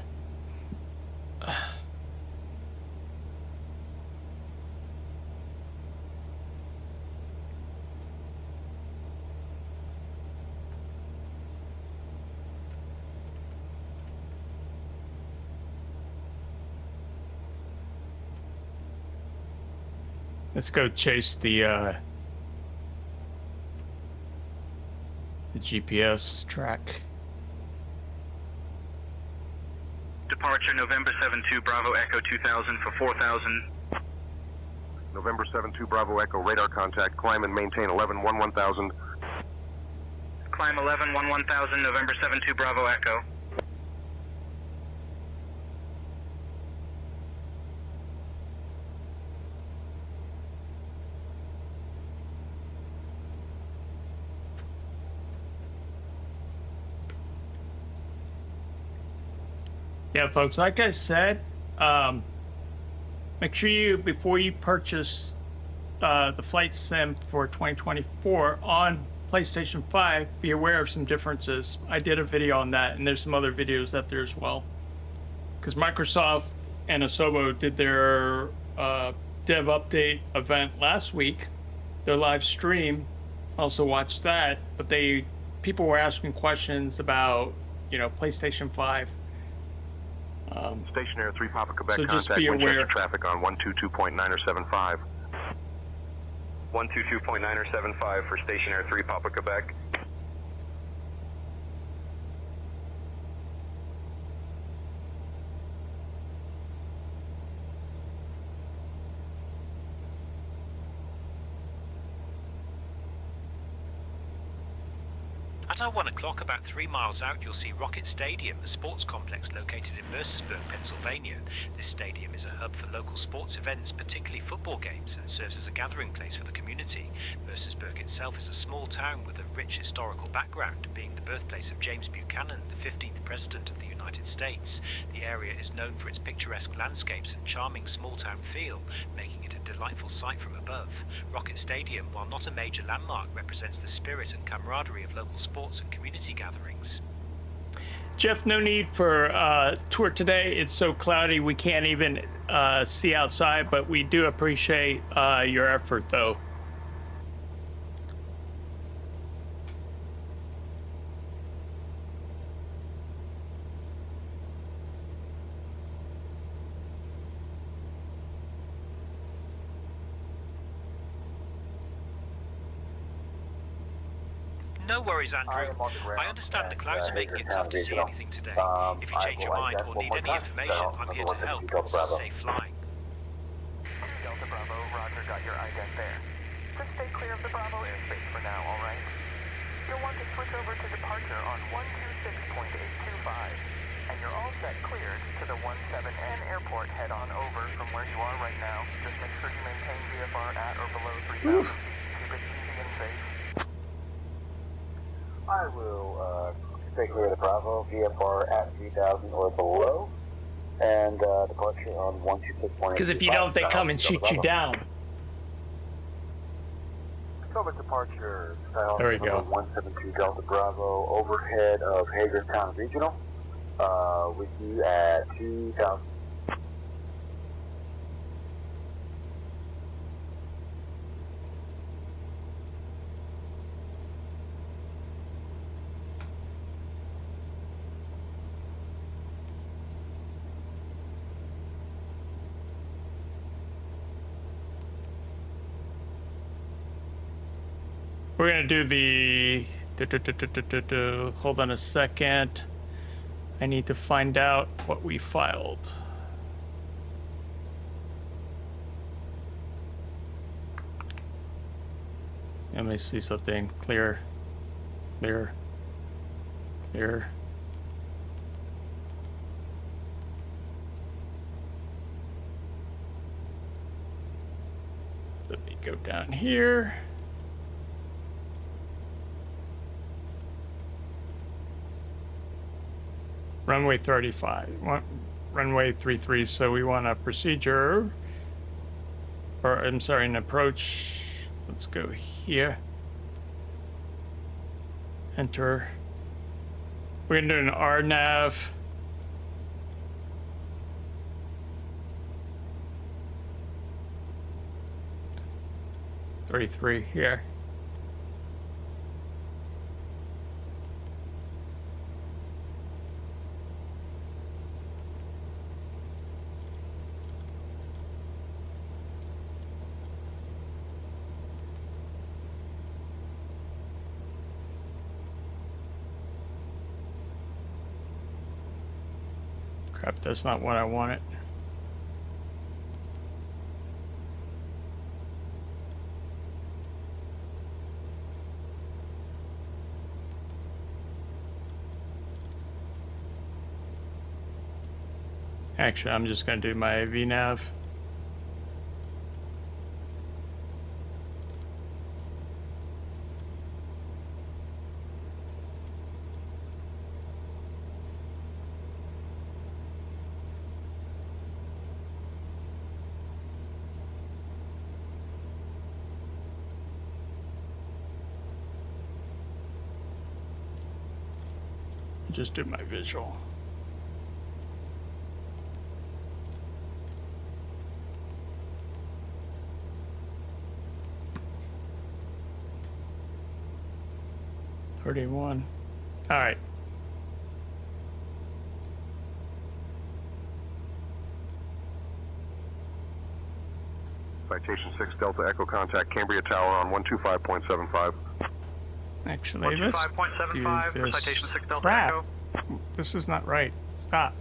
Let's go chase the GPS track. Departure November 72 Bravo Echo 2000 for 4000. November 72 Bravo Echo, radar contact, climb and maintain 11-1000. Climb 11-1000 November 72 Bravo Echo. Yeah, folks, like I said, make sure you, before you purchase the flight sim for 2024 on PlayStation 5, be aware of some differences. I did a video on that, and there's some other videos out there as well. Because Microsoft and Asobo did their dev update event last week, their live stream. Also watched that, but people were asking questions about, PlayStation 5. Stationary 3 Papa Quebec, so just contact be Winchester aware. traffic on 122.975. 122.975 for Stationary 3 Papa Quebec. At our 1 o'clock, about 3 miles out, you'll see Rocket Stadium, a sports complex located in Mercersburg, Pennsylvania. This stadium is a hub for local sports events, particularly football games, and serves as a gathering place for the community. Mercersburg itself is a small town with a rich historical background, being the birthplace of James Buchanan, the 15th President of the United States. The area is known for its picturesque landscapes and charming small-town feel, making it a delightful sight from above. Rocket Stadium, while not a major landmark, represents the spirit and camaraderie of local sports and community gatherings. Jeff, no need for a tour today. It's so cloudy we can't even see outside, but we do appreciate your effort, though. No worries, Andrew. I understand the clouds are making it tough to see anything today. If you change your mind or need any information, I'm here to help. Safe flying. Delta Bravo, roger, got your ident there. Just stay clear of the Bravo airspace for now, alright? You'll want to switch over to departure on 126.825, and you're all set cleared to the 17N airport. Head on over from where you are right now. Just make sure you maintain VFR at or below 3,000 feet. Keep it easy and safe. I will stay clear of the Bravo, VFR at 3,000 or below, and departure on 126.825. Because if you don't, they come and shoot you down. Potomac departure, there we go. 172 Delta Bravo, overhead of Hagerstown Regional, with you at 2,000. We're gonna do the hold on a second. I need to find out what we filed. Let me see something. Clear. Clear. Clear. Let me go down here. Runway 35, runway 33, so we want a procedure, or I'm sorry, an approach. Let's go here. Enter. We're gonna do an RNAV. .33 here. Crap, that's not what I wanted. Actually, I'm just going to do my VNAV. Just do my visual. $31. All right. Citation 6 Delta Echo contact Cambria Tower on 125.75. Actually, let's do this. Citation 6 Delta Crap. Echo. This is not right. Stop.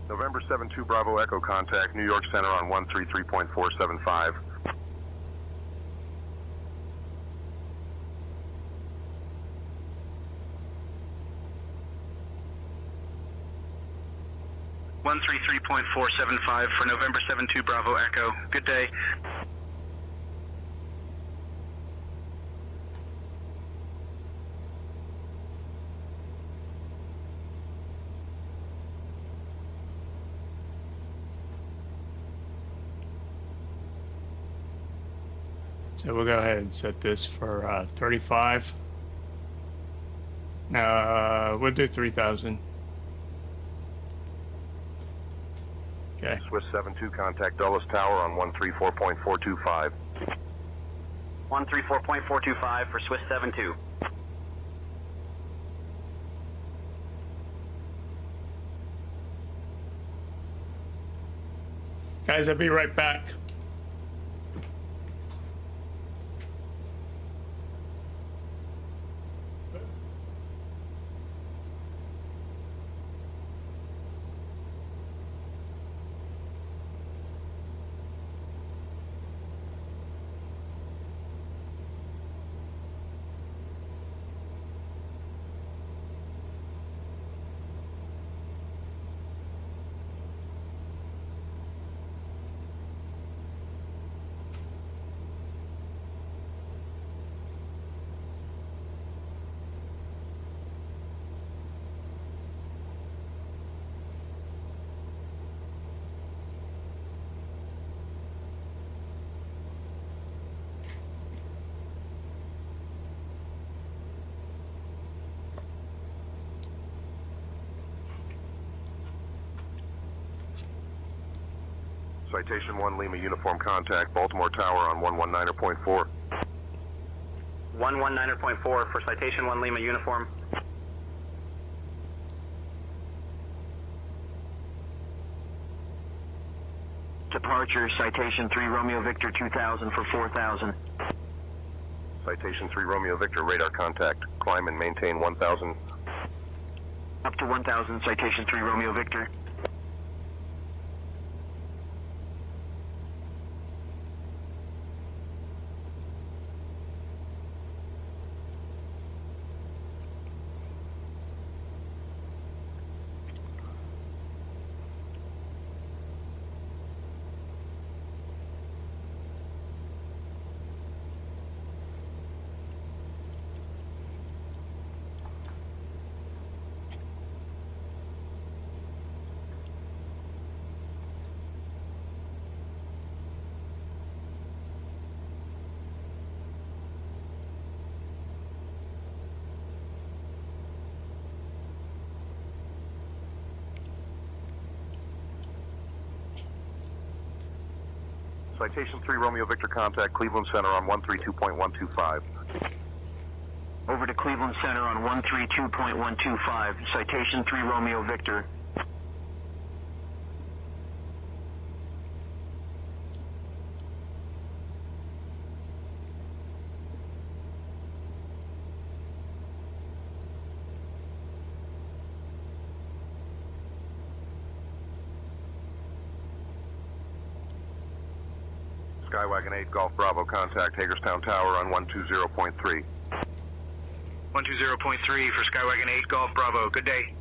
November 72 Bravo Echo contact New York Center on 133.475. $133.475 for November 72 Bravo Echo. Good day. So we'll go ahead and set this for 35. We'll do 3,000. Okay. Swiss 72 contact Dulles Tower on 134.425. 134.425 for Swiss 72. Guys, I'll be right back. Citation 1 Lima Uniform contact Baltimore Tower on 119.4. 119.4 for Citation 1 Lima Uniform. Departure Citation 3 Romeo Victor 2000 for 4,000. Citation 3 Romeo Victor radar contact. Climb and maintain 1,000. Up to 1,000 Citation 3 Romeo Victor. Citation 3 Romeo Victor contact Cleveland Center on 132.125. Over to Cleveland Center on 132.125. Citation 3 Romeo Victor. Skywagon 8, Golf Bravo, contact Hagerstown Tower on 120.3. 120.3 for Skywagon 8, Golf Bravo. Good day.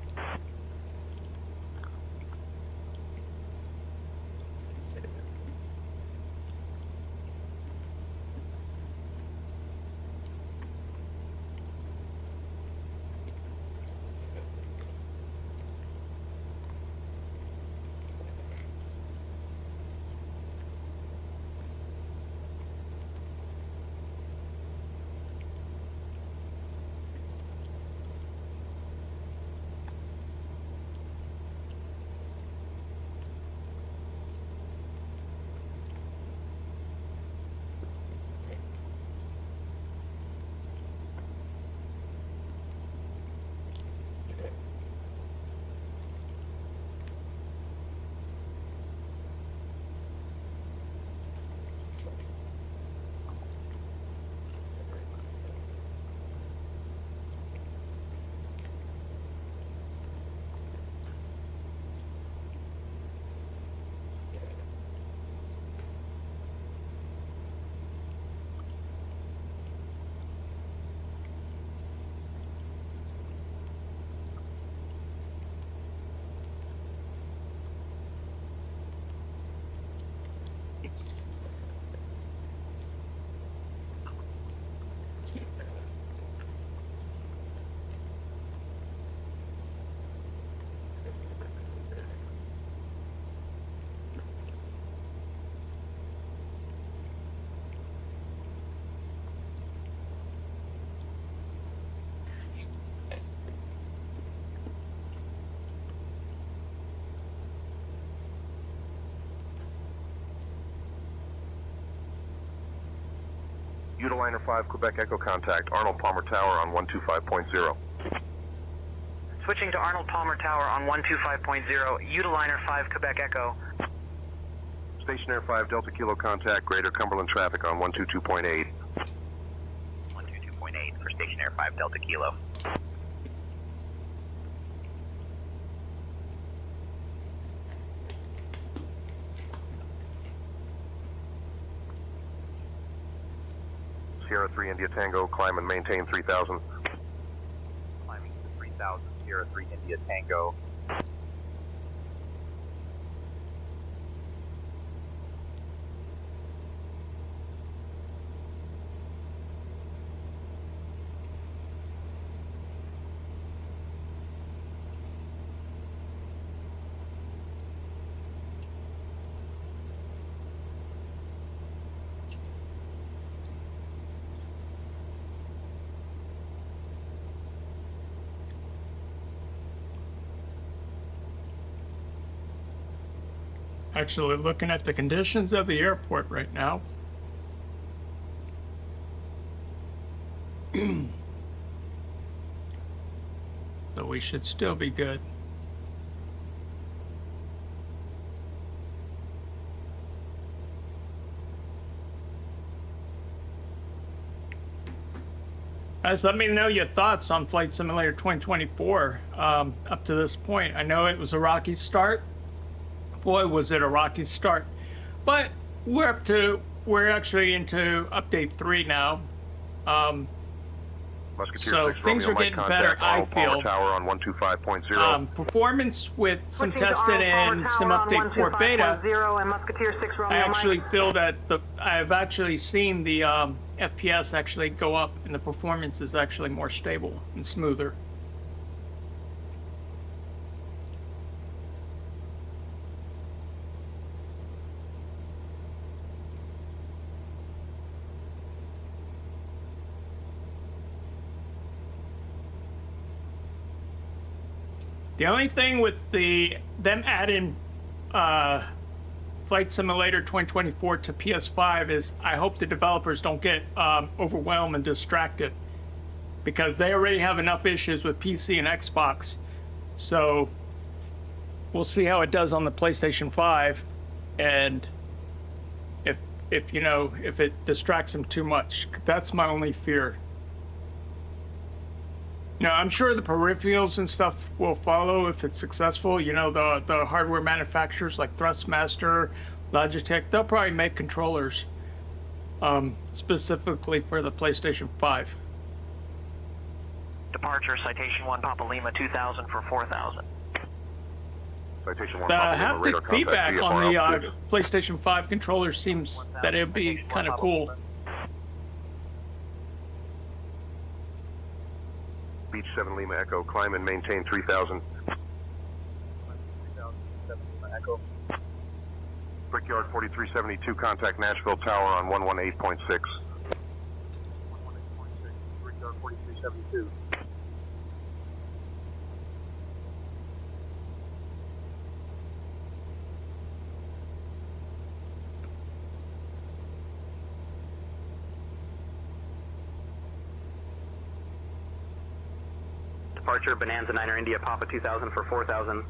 Utiliner 5, Quebec Echo, contact Arnold Palmer Tower on 125.0. Switching to Arnold Palmer Tower on 125.0, Utiliner 5, Quebec Echo. Stationaire 5, Delta Kilo, contact Greater Cumberland traffic on 122.8. 122.8 for Stationaire 5, Delta Kilo. Sierra 3, India Tango, climb and maintain 3,000. Climbing to 3,000, Sierra 3, India Tango. Actually looking at the conditions of the airport right now. So we should still be good. Guys, let me know your thoughts on Flight Simulator 2024 up to this point. I know it was a rocky start. Boy, was it a rocky start. But we're actually into update 3 now. Musketeer So 6, things Romeo, are getting Mike, better, contact I Arnold Palmer feel. Tower on 125.0. Performance with some Switching to tested Arnold Palmer and Tower some on update 4 beta. 125.0 and Musketeer 6 Romeo I actually Mike. feel that I've actually seen the FPS actually go up, and the performance is actually more stable and smoother. The only thing with them adding Flight Simulator 2024 to PS5 is I hope the developers don't get overwhelmed and distracted, because they already have enough issues with PC and Xbox. So we'll see how it does on the PlayStation 5, and if you know, if it distracts them too much. That's my only fear. You know, I'm sure the peripherals and stuff will follow if it's successful. You know, the hardware manufacturers like Thrustmaster, Logitech, they'll probably make controllers. specifically for the PlayStation 5. Departure, Citation 1 Papa Lima 2000 for 4000. Citation 1 The Papa Lima, haptic radar contact feedback VFR on the altitude. PlayStation 5 controller seems that it would be kind of cool. Beach 7 Lima Echo, climb and maintain 3000. Echo. Brickyard 4372, contact Nashville Tower on 118.6. 118.6, Brickyard 4372. Departure, Bonanza 9er India Papa 2000 for 4000.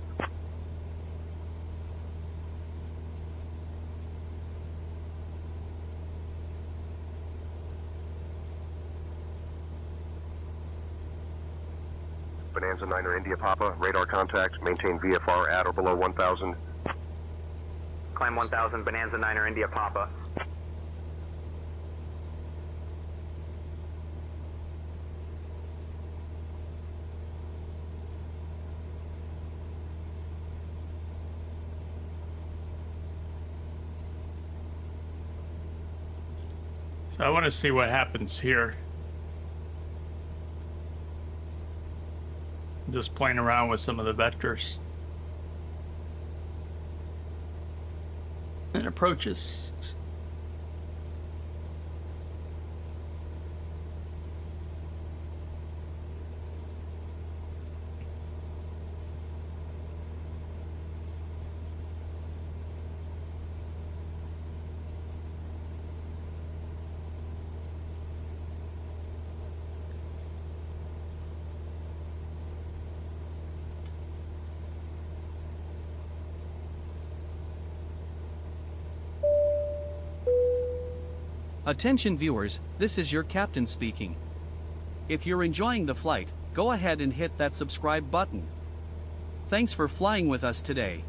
Bonanza 9er India Papa, radar contact, maintain VFR at or below 1000. Climb 1000, Bonanza 9er India Papa. So I want to see what happens here. Just playing around with some of the vectors. And approaches. Attention viewers, this is your captain speaking. If you're enjoying the flight, go ahead and hit that subscribe button. Thanks for flying with us today.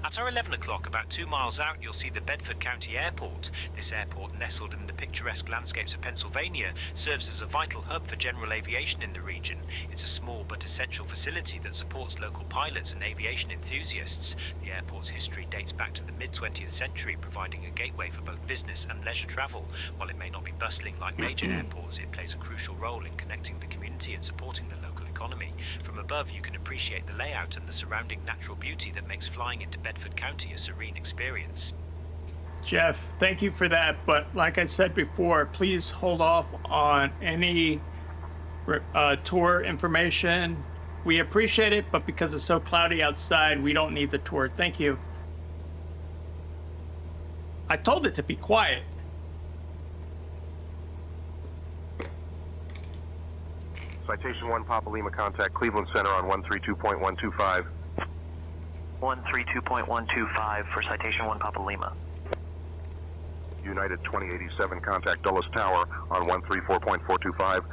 At our 11 o'clock, about 2 miles out, you'll see the Bedford County Airport. This airport, nestled in the picturesque landscapes of Pennsylvania, serves as a vital hub for general aviation in the region. It's a small but essential facility that supports local pilots and aviation enthusiasts. The airport's history dates back to the mid-20th century, providing a gateway for both business and leisure travel. While it may not be bustling like major airports, it plays a crucial role in connecting the community and supporting the local economy. From above, you can appreciate the layout and the surrounding natural beauty that makes flying into Bedford County a serene experience. Jeff, thank you for that, but like I said before, please hold off on any tour information. We appreciate it, but because it's so cloudy outside, we don't need the tour. Thank you. I told it to be quiet. Citation 1 Papa Lima, contact Cleveland Center on 132.125. 132.125 for Citation 1 Papa Lima. United 2087, contact Dulles Tower on 134.425.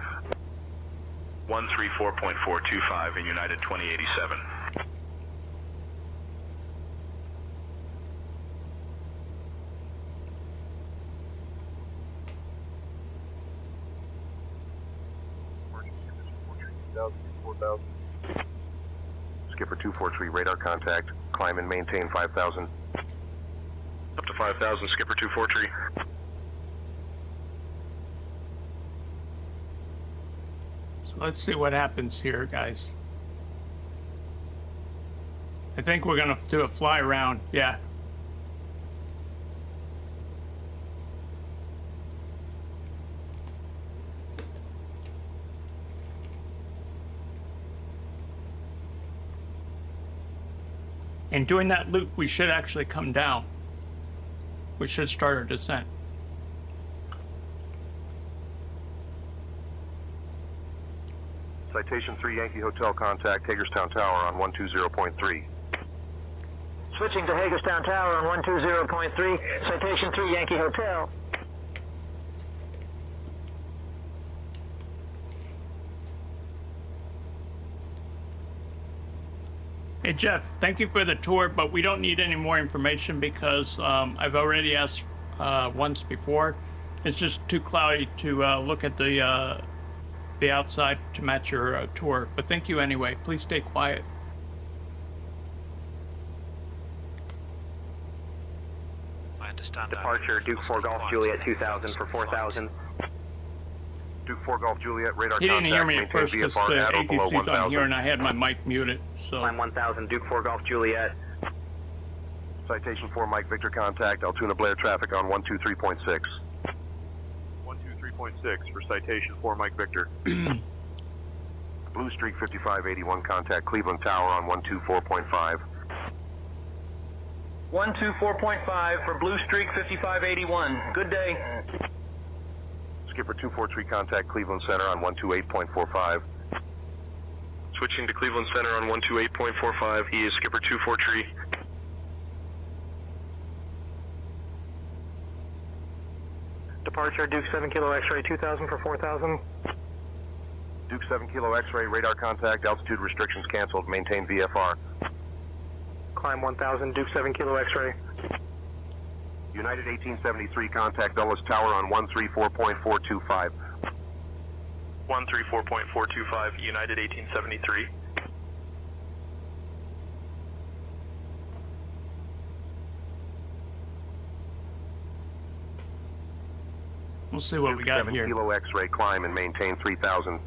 134.425 in United 2087. Skipper 243, radar contact, climb and maintain 5,000. Up to 5,000, Skipper 243. So let's see what happens here, guys. I think we're gonna do a fly around, yeah. And doing that loop, we should actually come down. We should start our descent. Citation 3 Yankee Hotel contact, Hagerstown Tower on 120.3. Switching to Hagerstown Tower on 120.3, citation 3 Yankee Hotel. Hey Jeff, thank you for the tour, but we don't need any more information because I've already asked once before. It's just too cloudy to look at the outside to match your tour. But thank you anyway. Please stay quiet. I understand. Departure Duke 4 Golf Juliet 2000 for 4,000. Duke 4 Golf Juliet, radar He didn't contact, hear me at maintain first because the VFR at or below ADC's on 1,000. here and I had my mic muted. So. Climb 1000 Duke 4 Golf Juliet. Citation 4 Mike Victor contact, Altoona Blair traffic on 123.6. 123.6 for citation 4 Mike Victor. Blue Streak 5581 contact, Cleveland Tower on 124.5. 124.5 for Blue Streak 5581. Good day. Skipper 243 contact, Cleveland Center on 128.45. Switching to Cleveland Center on 128.45. He is Skipper 243. Departure Duke 7 Kilo X-ray 2000 for 4,000. Duke 7 Kilo X-ray, radar contact, altitude restrictions canceled, maintain VFR. Climb 1000 Duke 7 Kilo X-ray. United 1873 contact, Dulles Tower on 134.425. 134.425 United 1873. We'll see what Duke we got 7 here. Kilo X-ray, climb and maintain 3,000.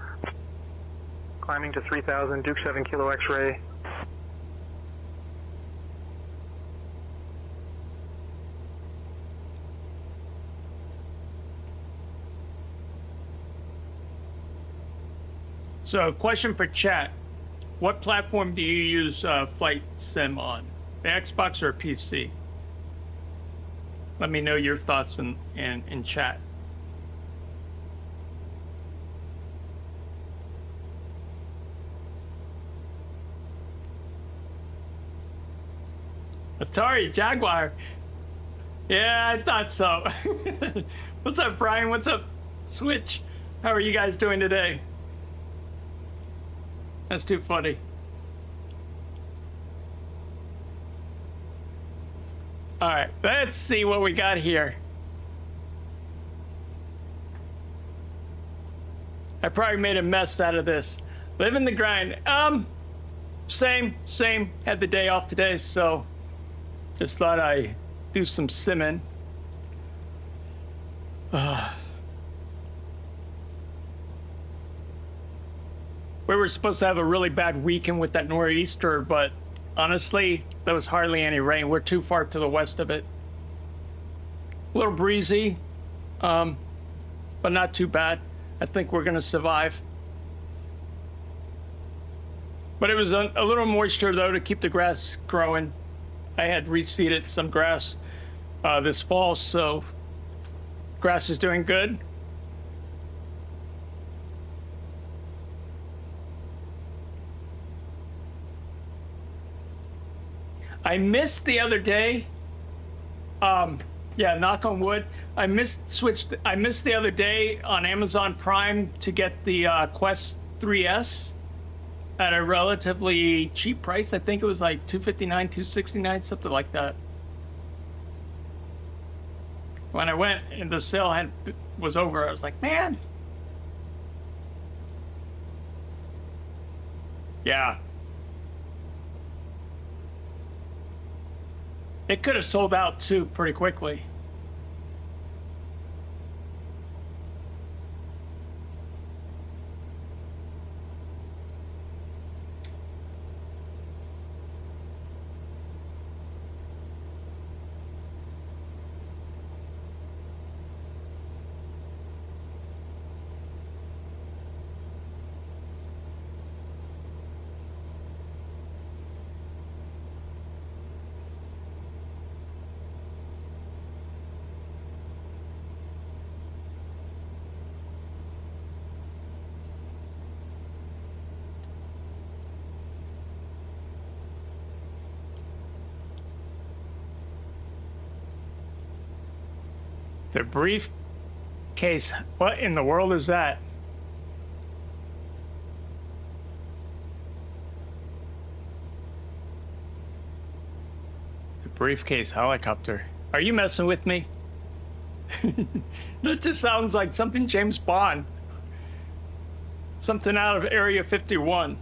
Climbing to 3000 Duke 7 Kilo X-ray. So, question for chat. What platform do you use Flight Sim on? The Xbox or PC? Let me know your thoughts in chat. Atari Jaguar. Yeah, I thought so. What's up, Brian? What's up, Switch? How are you guys doing today? That's too funny. All right, let's see what we got here. I probably made a mess out of this. Living the grind. Same. Had the day off today, so just thought I'd do some simming. We were supposed to have a really bad weekend with that nor'easter, but honestly, there was hardly any rain. We're too far to the west of it. A little breezy, but not too bad. I think we're gonna survive. But it was a little moisture though to keep the grass growing. I had reseeded some grass this fall, so grass is doing good. I missed the other day. Yeah, knock on wood. I missed the other day on Amazon Prime to get the Quest 3S at a relatively cheap price. I think it was like $259, $269, something like that. When I went and the sale was over, I was like, man. Yeah. It could have sold out too pretty quickly. The briefcase. What in the world is that? The briefcase helicopter. Are you messing with me? That just sounds like something James Bond. Something out of Area 51.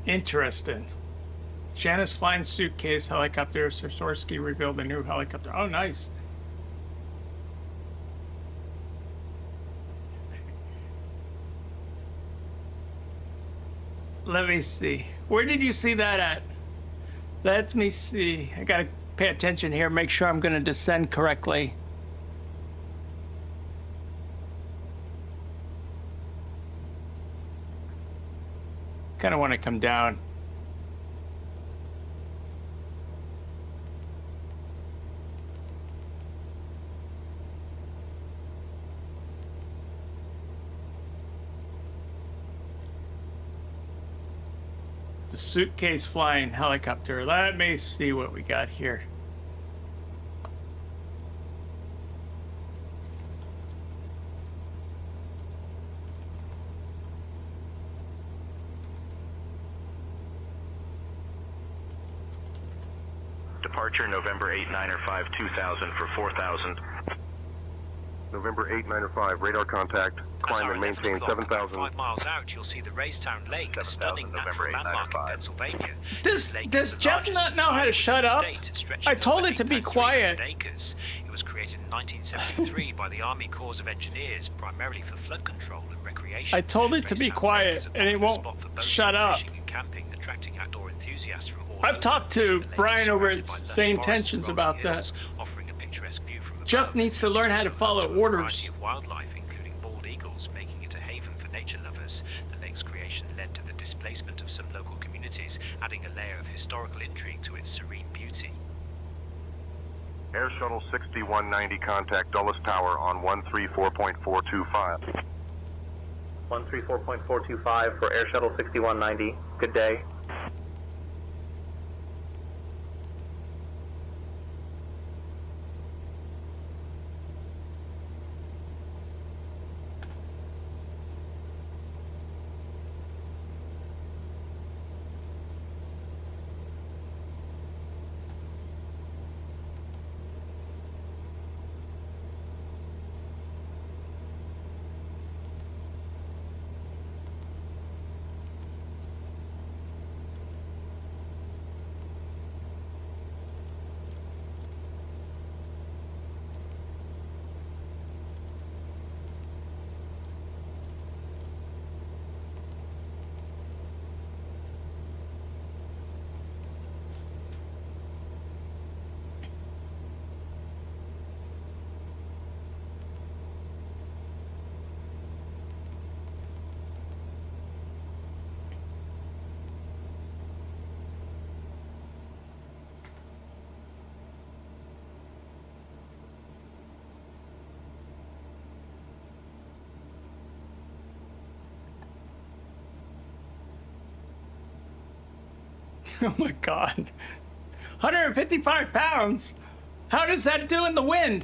Interesting. Janice flying suitcase helicopter. Sikorsky revealed a new helicopter. Oh, nice. Let me see. Where did you see that at? Let me see. I gotta pay attention here. Make sure I'm gonna descend correctly. Kind of want to come down. The suitcase flying helicopter. Let me see what we got here. Departure November 8905 2000 for 4000. November 8905, radar contact. Climb and maintain 7,000. 5 miles out, you'll see the Raystown Lake, a stunning natural landmark in Pennsylvania. Does Jeff not know how to shut up? I told it to be quiet. Acres. It was created in 1973 by the Army Corps of Engineers, primarily for flood control and recreation. I told it to be quiet, and it won't shut up. Fishing and camping, attracting outdoor enthusiasts from all I've talked to Brian over at Sane Tensions about that. Offering a picturesque view from above. Jeff needs to learn how to follow orders. Wildlife, including bald eagles, making it a haven for nature lovers. The lake's creation led to the displacement of some local communities, adding a layer of historical intrigue to its serene beauty. Air Shuttle 6190, contact Dulles Tower on 134.425. 134.425 for Air Shuttle 6190. Good day. Oh my God. 155 pounds? How does that do in the wind?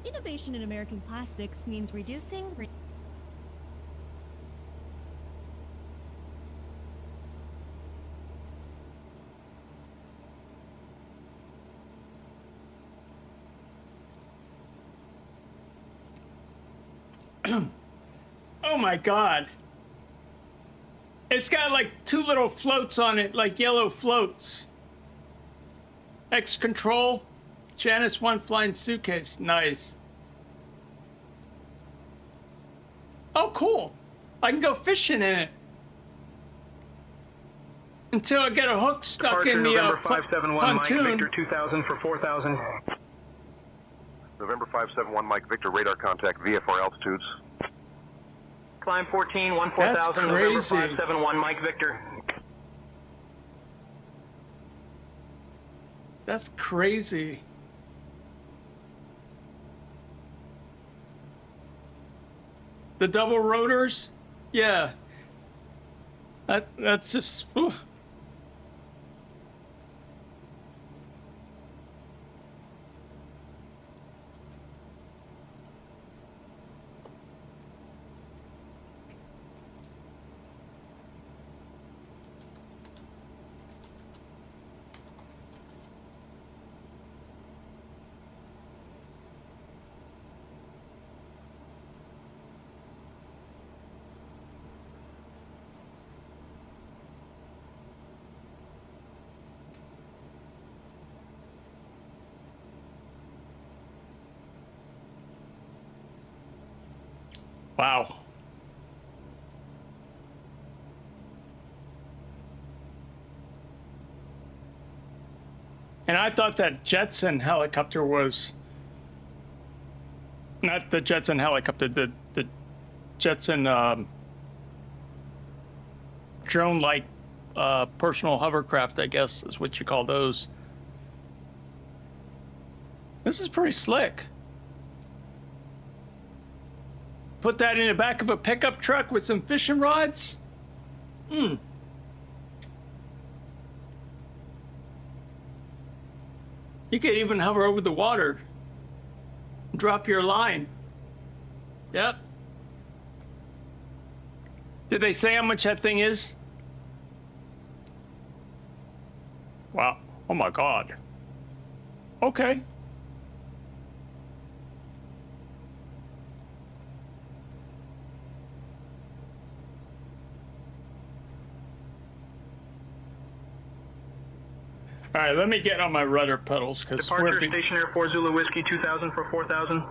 Innovation in American plastics means reducing. Oh my God. It's got like two little floats on it, like yellow floats. X control, Janice 1 flying suitcase. Nice. Oh, cool. I can go fishing in it. Until I get a hook stuck Departure in the November 571 Mike pontoon. Victor 2000 for 4000. November 571 Mike Victor radar contact VFR altitudes. Climb 14, 14000, That's November crazy. 571 Mike Victor. That's crazy. The double rotors? Yeah. That's just... Whew. Wow. And I thought that Jetson helicopter was not the Jetson helicopter, the Jetson drone-like personal hovercraft, I guess is what you call those. This is pretty slick. Put that in the back of a pickup truck with some fishing rods? You could even hover over the water. Drop your line. Yep. Did they say how much that thing is? Wow. Oh my God. Okay. All right, let me get on my rudder pedals because Departure Station Air 4 Zulu Whiskey 2000 for 4000.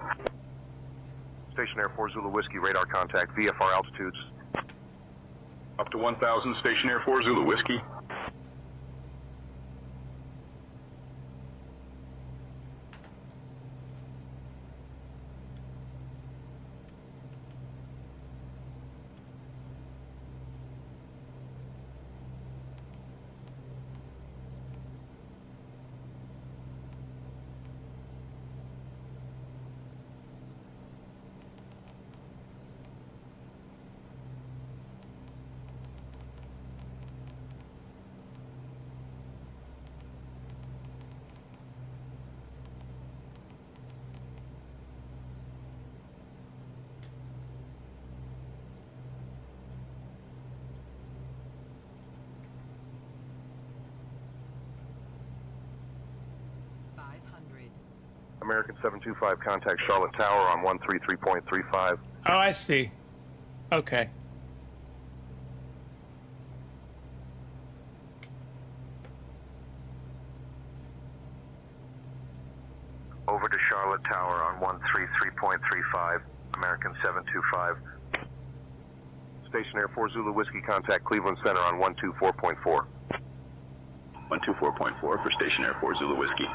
Station Air 4 Zulu Whiskey radar contact VFR altitudes. Up to 1000, Station Air 4 Zulu Whiskey. American 725 contact Charlotte Tower on 133.35. Oh, I see. Okay. Over to Charlotte Tower on 133.35. American 725. Station Air 4 Zulu Whiskey contact Cleveland Center on 124.4. 124.4 for Station Air 4 Zulu Whiskey.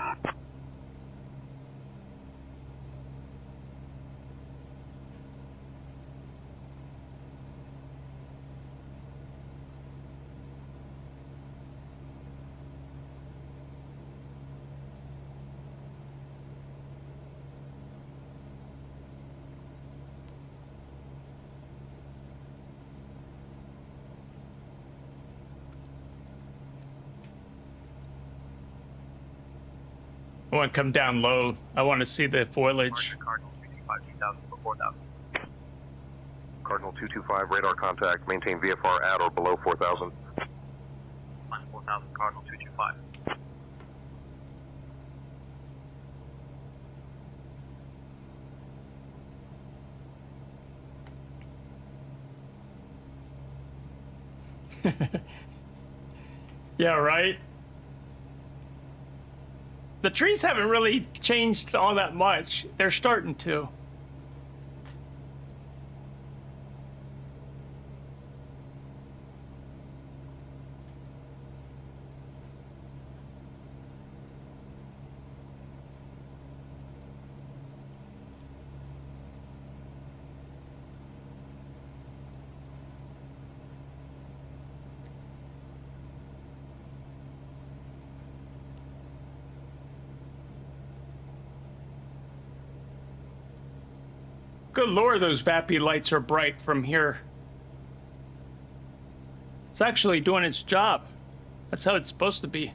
I want to come down low. I want to see the foliage. Cardinal 225 2000 for 4000. Cardinal 225 radar contact. Maintain VFR at or below 4000. 4000 Cardinal 225. Yeah, right? The trees haven't really changed all that much. They're starting to. Good lord, those VAPI lights are bright from here. It's actually doing its job. That's how it's supposed to be.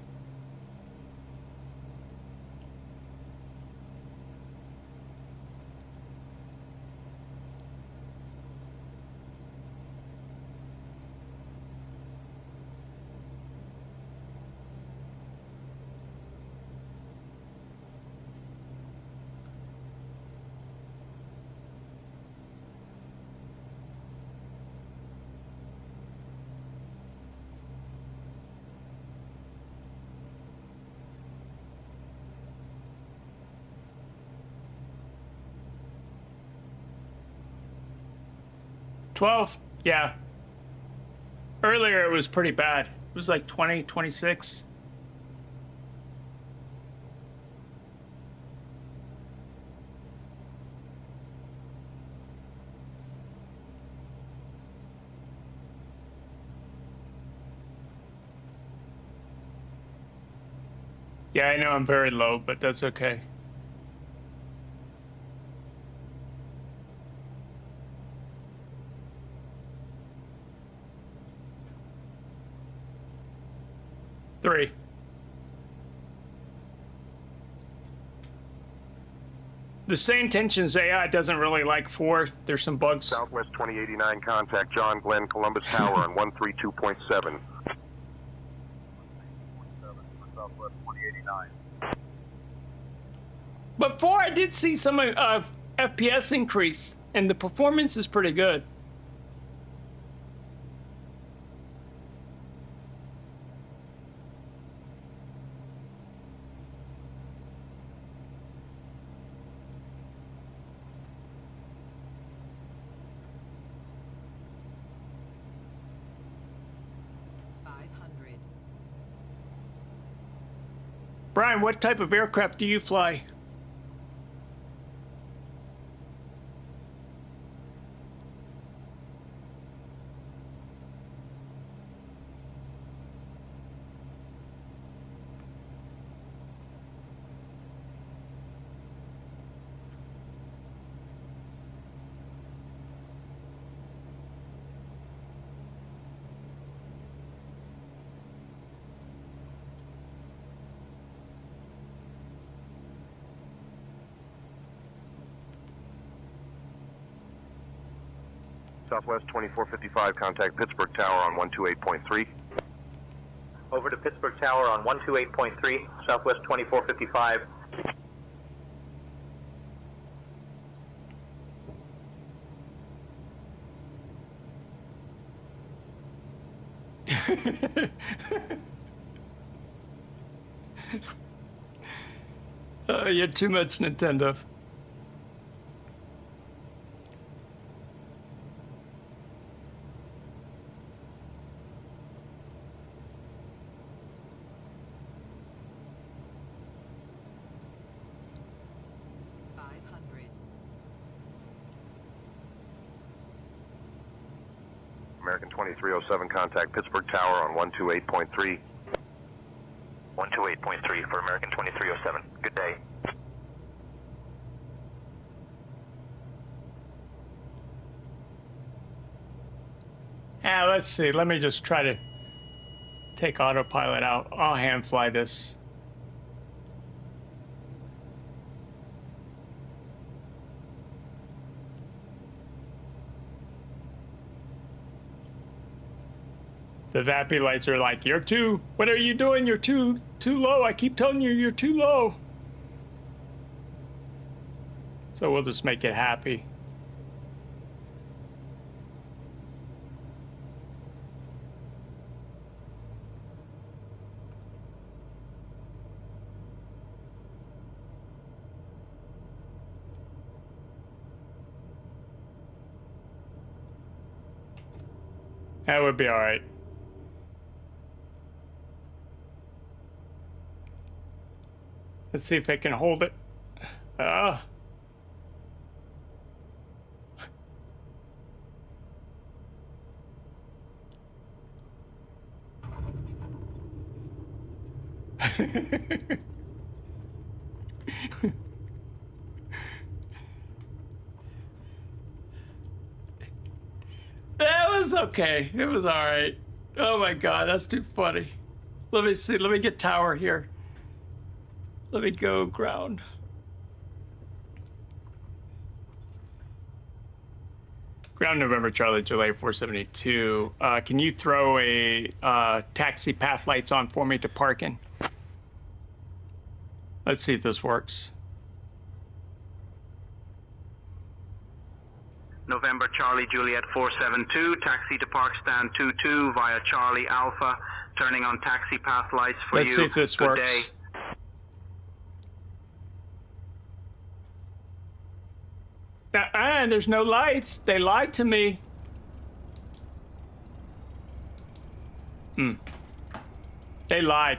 $12? Yeah. Earlier it was pretty bad. It was like 20, 26. Yeah, I know I'm very low, but that's okay. Three. The same tensions AI doesn't really like 4. There's some bugs. Southwest 2089, contact John Glenn, Columbus Tower on 132.7. Southwest 2089. But 4, I did see some FPS increase, and the performance is pretty good. Brian, what type of aircraft do you fly? Southwest 2455, contact Pittsburgh Tower on 128.3. Over to Pittsburgh Tower on 128.3, Southwest 2455. You're too much Nintendo. American 2307, contact Pittsburgh Tower on 128.3. 128.3 for American 2307. Good day. Let's see. Let me just try to take autopilot out. I'll hand fly this. The VAPI lights are like, you're too, what are you doing? You're too low. I keep telling you, you're too low. So we'll just make it happy. That would be all right. Let's see if I can hold it. That was okay. It was all right. Oh my God, that's too funny. Let me see. Let me get tower here. Let me go ground. Ground November Charlie July 472. Can you throw a taxi path lights on for me to parking? Let's see if this works. November Charlie Juliet 472, taxi to park stand 22 via Charlie Alpha, turning on taxi path lights for Let's you. see if this Good works. day. And there's no lights. They lied to me. They lied.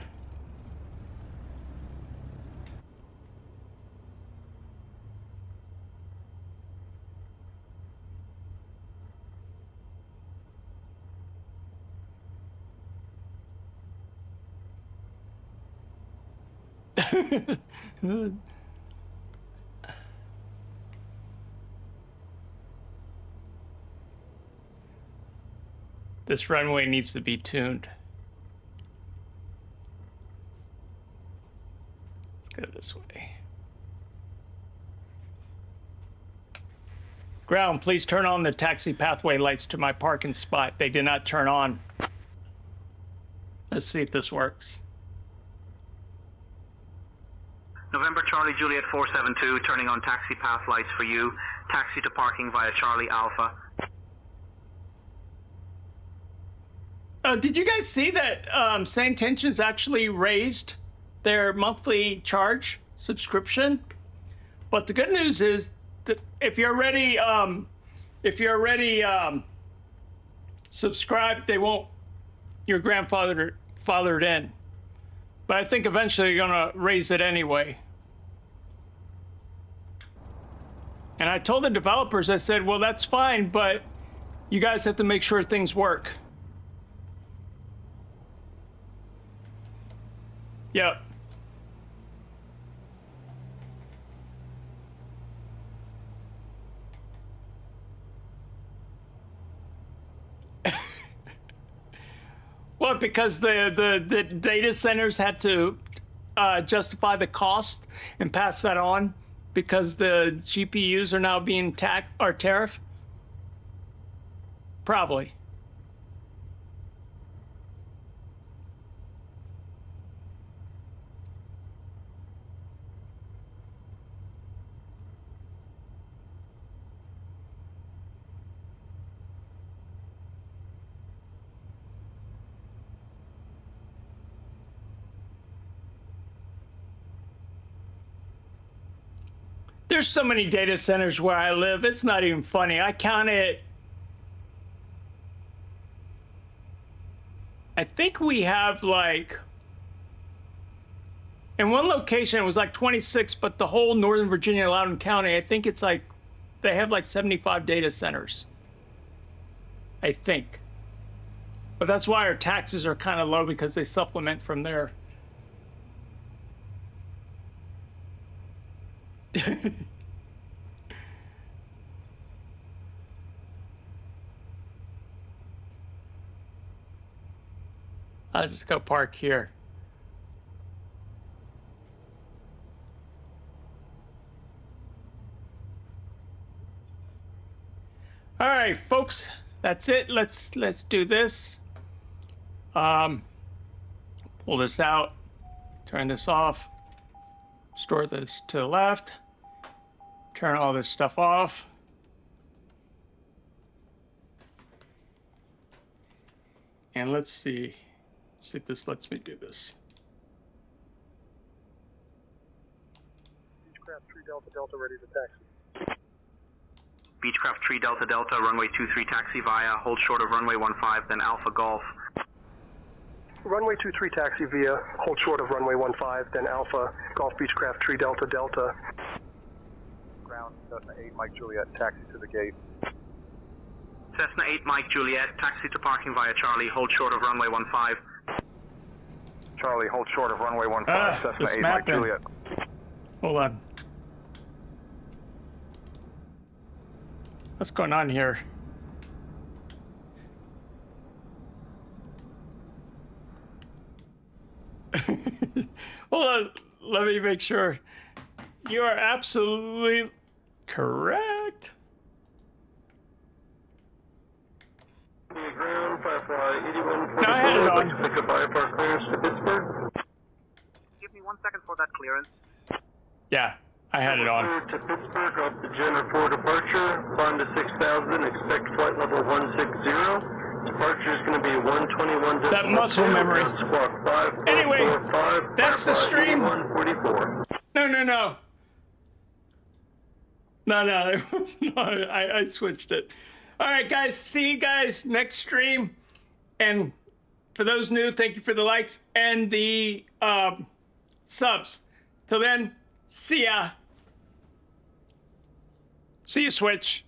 This runway needs to be tuned. Let's go this way. Ground, please turn on the taxi pathway lights to my parking spot. They did not turn on. Let's see if this works. November Charlie Juliet 472, turning on taxi path lights for you. Taxi to parking via Charlie Alpha. Did you guys see that St. Tensions actually raised their monthly charge subscription? But the good news is that if you're already subscribed, they won't. You're grandfathered in. But I think eventually you're gonna raise it anyway. And I told the developers, I said, well, that's fine, but you guys have to make sure things work. Yep. What? Because the data centers had to justify the cost and pass that on because the GPUs are now being taxed or tariff? Probably. There's so many data centers where I live, it's not even funny. I counted, I think we have like, in one location it was like 26, but the whole Northern Virginia, Loudoun County, I think it's like, they have like 75 data centers. I think. But that's why our taxes are kind of low, because they supplement from there. I'll just go park here. All right, folks, that's it. Let's do this. Pull this out, turn this off, store this to the left, turn all this stuff off. And let's see if this lets me do this. Beechcraft 3 Delta Delta ready to taxi. Beechcraft 3 Delta Delta, runway 23 taxi via, hold short of runway 15, then Alpha Golf. Runway 23 taxi via, hold short of runway 15, then Alpha, Golf Beechcraft 3 Delta Delta. Ground, Cessna 8 Mike Juliet, taxi to the gate. Cessna 8 Mike Juliet, taxi to parking via Charlie, hold short of runway 15. Charlie, hold short of runway 15, Cessna 8 Mike Juliet. Hold on. What's going on here? Hold on. Let me make sure. You are absolutely correct. Ground, Firefly 81. No, I had it on. Pick up IFR clearance to Pittsburgh. Give me 1 second for that clearance. Yeah, I had it on. To Pittsburgh, off the Jenner 4 departure, climb to 6,000, expect flight level 160. Departure is going to be 121. That muscle memory. Squawk 5, Anyway, 4, 5, that's the stream. 144. No. No, I switched it. All right, guys. See you guys next stream. And for those new, thank you for the likes and the subs. Till then, see ya. See you, Switch.